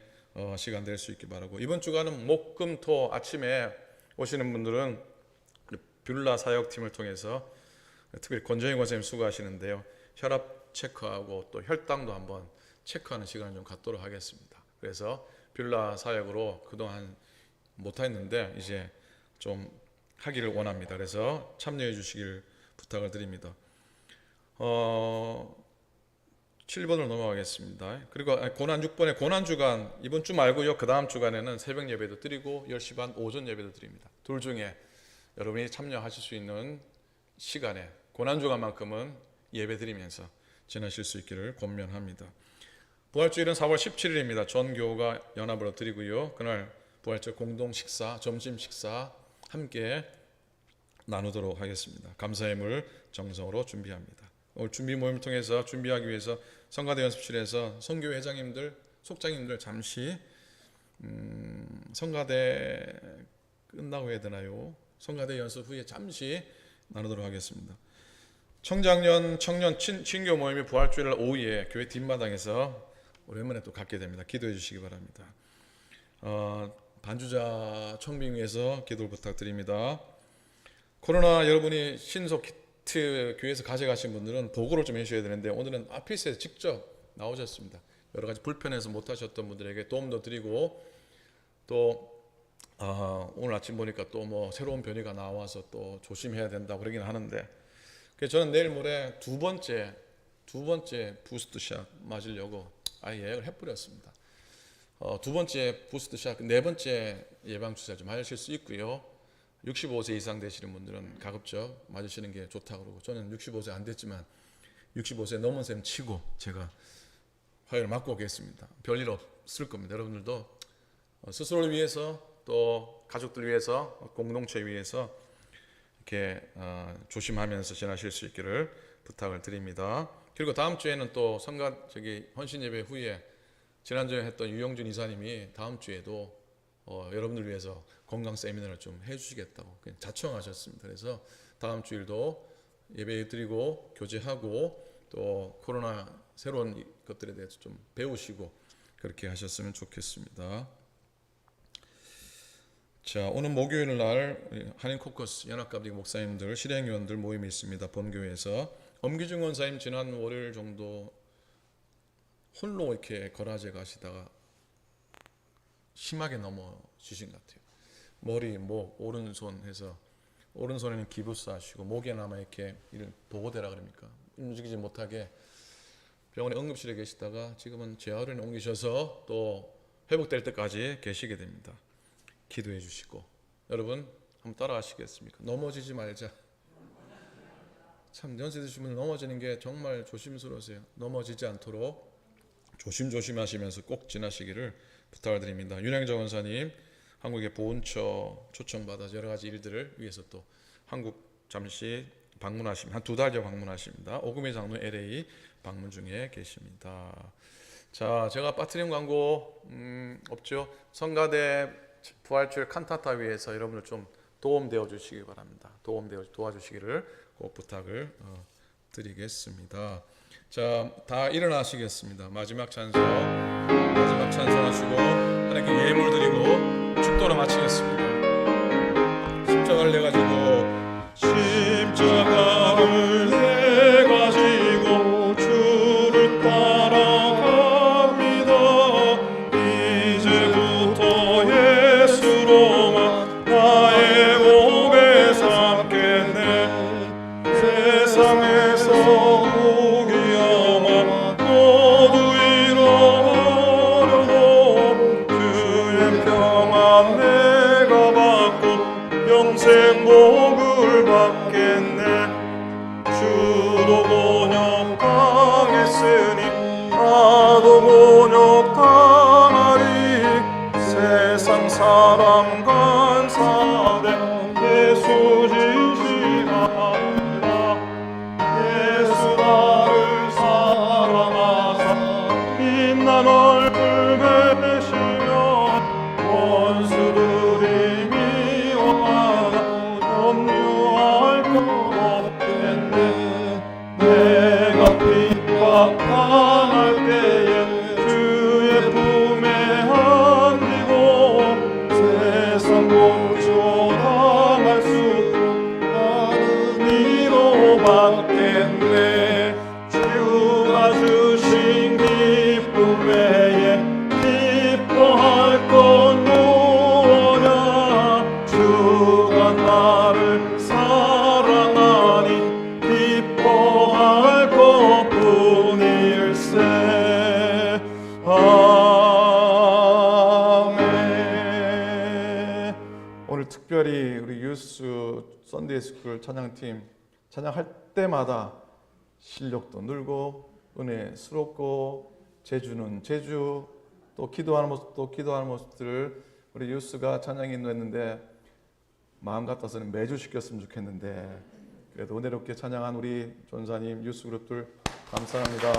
시간 될 수 있기 바라고, 이번 주간은 목, 금, 토 아침에 오시는 분들은 뷰라 사역팀을 통해서 특별히 권정희 권사님 수고하시는데요. 혈압 체크하고 또 혈당도 한번 체크하는 시간을 좀 갖도록 하겠습니다. 그래서 뷰라 사역으로 그동안 못했는데 이제 좀 하기를 원합니다. 그래서 참여해 주시길 부탁을 드립니다. 7번으로 넘어가겠습니다. 그리고 고난 6번에 고난주간, 이번 주 말고요 그 다음 주간에는 새벽 예배도 드리고 10시 반 오전 예배도 드립니다. 둘 중에 여러분이 참여하실 수 있는 시간에 고난주간만큼은 예배 드리면서 지나실 수 있기를 권면합니다. 부활주일은 4월 17일입니다. 전 교우가 연합으로 드리고요. 그날 부활절 공동 식사, 점심 식사 함께 나누도록 하겠습니다. 감사의 물 정성으로 준비합니다. 오늘 준비 모임을 통해서 준비하기 위해서 성가대 연습실에서 성교회 회장님들, 속장님들 잠시 성가대 끝나고 해야 되나요? 성가대 연습 후에 잠시 나누도록 하겠습니다. 청년 친교 모임이 부활주일 오후에 교회 뒷마당에서 오랜만에 또 갖게 됩니다. 기도해 주시기 바랍니다. 반주자 청빙 위해서 기도를 부탁드립니다. 코로나 여러분이 신속 키트 교회에서 가져가신 분들은 보고를 좀 해주셔야 되는데 오늘은 아피스에서 직접 나오셨습니다. 여러 가지 불편해서 못하셨던 분들에게 도움도 드리고 또 오늘 아침 보니까 또 뭐 새로운 변이가 나와서 또 조심해야 된다고 그러긴 하는데, 그래서 저는 내일 모레 두 번째 부스트샷 맞으려고 아예 예약을 해버렸습니다. 두 번째 부스트샷, 네 번째 예방주사 좀 하실 수 있고요. 65세 이상 되시는 분들은 가급적 맞으시는 게 좋다고 그러고, 저는 65세 안 됐지만 65세 넘은 셈 치고 제가 화요일 맞고 오겠습니다. 별일 없을 겁니다. 여러분들도 스스로를 위해서 또 가족들 위해서 공동체 위해서 이렇게 조심하면서 지나실 수 있기를 부탁을 드립니다. 그리고 다음 주에는 또 헌신 예배 후에 지난주에 했던 유영준 이사님이 다음 주에도 여러분들 위해서 건강 세미나를 좀 해주시겠다고 자청하셨습니다. 그래서 다음 주일도 예배 드리고 교제하고 또 코로나 새로운 것들에 대해서 좀 배우시고 그렇게 하셨으면 좋겠습니다. 자, 오늘 목요일 날 한인 코커스 연합갑리교 목사님들 실행위원들 모임이 있습니다. 본교회에서 엄기중 원사님 지난 월요일 정도 홀로 이렇게 거라제 가시다가 심하게 넘어지신 것 같아요. 머리, 목, 오른손 해서 오른손에는 기부스 하시고 목에는 아마 이렇게 보고대라 그럽니까? 움직이지 못하게 병원에 응급실에 계시다가 지금은 재활원에 옮기셔서 또 회복될 때까지 계시게 됩니다. 기도해 주시고, 여러분 한번 따라하시겠습니까? 넘어지지 말자. 참 연세 드신 분들 넘어지는 게 정말 조심스러우세요. 넘어지지 않도록 조심조심 하시면서 꼭 지나시기를 부탁을 드립니다. 윤양정 원사님 한국의 보훈처 초청받아서 여러 가지 일들을 위해서 또 한국 잠시 방문하십니다. 한 2달여 방문하십니다. 오금희 장로 LA 방문 중에 계십니다. 자, 제가 빠뜨린 광고 없죠? 성가대 부활주일 칸타타 위해서 여러분들 좀 도움되어 주시기 바랍니다. 도와주시기를 꼭 부탁을 드리겠습니다. 자, 다 일어나시겠습니다. 마지막 찬송하시고 하나님께 예물 드리고 축도로 마치겠습니다. 십자가를 내가지고
십자가를 내가지고 주를 따라갑니다. 이제부터 예수로만 나의 몸에 삼겠네. 세상에서 무기여만 모두 잃어버려도 주의 평안 주도 곤욕당했으니 나도 곤욕당하리. 세상 사람 간사대 예수 진실하라. 예수 나를 사랑하사 빛난 얼굴 베시며 원수들이 미워하나 염려할 것 없겠네. 내가 핍박당할 때에 주의 품에 안기고 세상 고초당할 수 나는 위로받겠네. 주가 주신 기쁨 외에 기뻐할 건 무엇냐. 주가 나를 사랑하니 기뻐할 것뿐일세. 아멘.
오늘 특별히 우리 유스 썬데이스쿨 찬양팀 찬양할 때마다 실력도 늘고 은혜스럽고 제주는 제주, 또 기도하는 모습도 기도하는 모습들을 우리 유스가 찬양에 인도했는데 마음 같아서는 매주 시켰으면 좋겠는데 그래도 은혜롭게 찬양한 우리 전사님 유스 그룹들 감사합니다.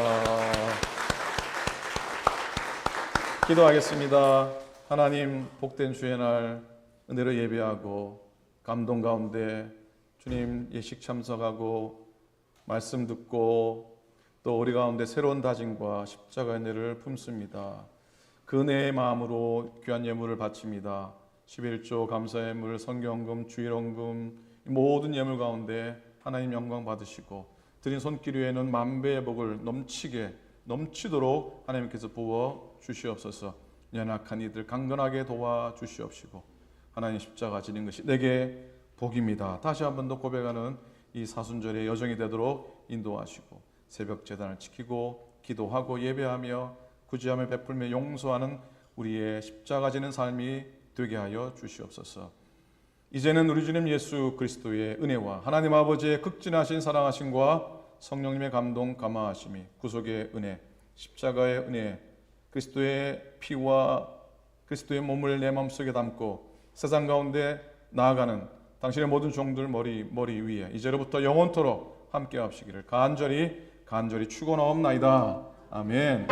기도하겠습니다. 하나님 복된 주의 날 은혜로 예배하고 감동 가운데 주님 예식 참석하고 말씀 듣고 또 우리 가운데 새로운 다짐과 십자가의 은혜를 품습니다. 그 은혜의 마음으로 귀한 예물을 바칩니다. 11조 감사의 예물, 성경금, 주일원금 모든 예물 가운데 하나님 영광 받으시고 드린 손길 위에는 만배의 복을 넘치도록 하나님께서 부어 주시옵소서. 연약한 이들 강건하게 도와 주시옵시고 하나님 십자가 지는 것이 내게 복입니다. 다시 한 번 더 고백하는 이 사순절의 여정이 되도록 인도하시고 새벽 제단을 지키고 기도하고 예배하며 구제함을 베풀며 용서하는 우리의 십자가 지는 삶이 되게 하여 주시옵소서. 이제는 우리 주님 예수 그리스도의 은혜와 하나님 아버지의 극진하신 사랑하심과 성령님의 감동 감화하심이 구속의 은혜, 십자가의 은혜, 그리스도의 피와 그리스도의 몸을 내 마음속에 담고 세상 가운데 나아가는 당신의 모든 종들 머리 위에 이제로부터 영원토록 함께 하시기를 간절히 축원하옵나이다. 아멘.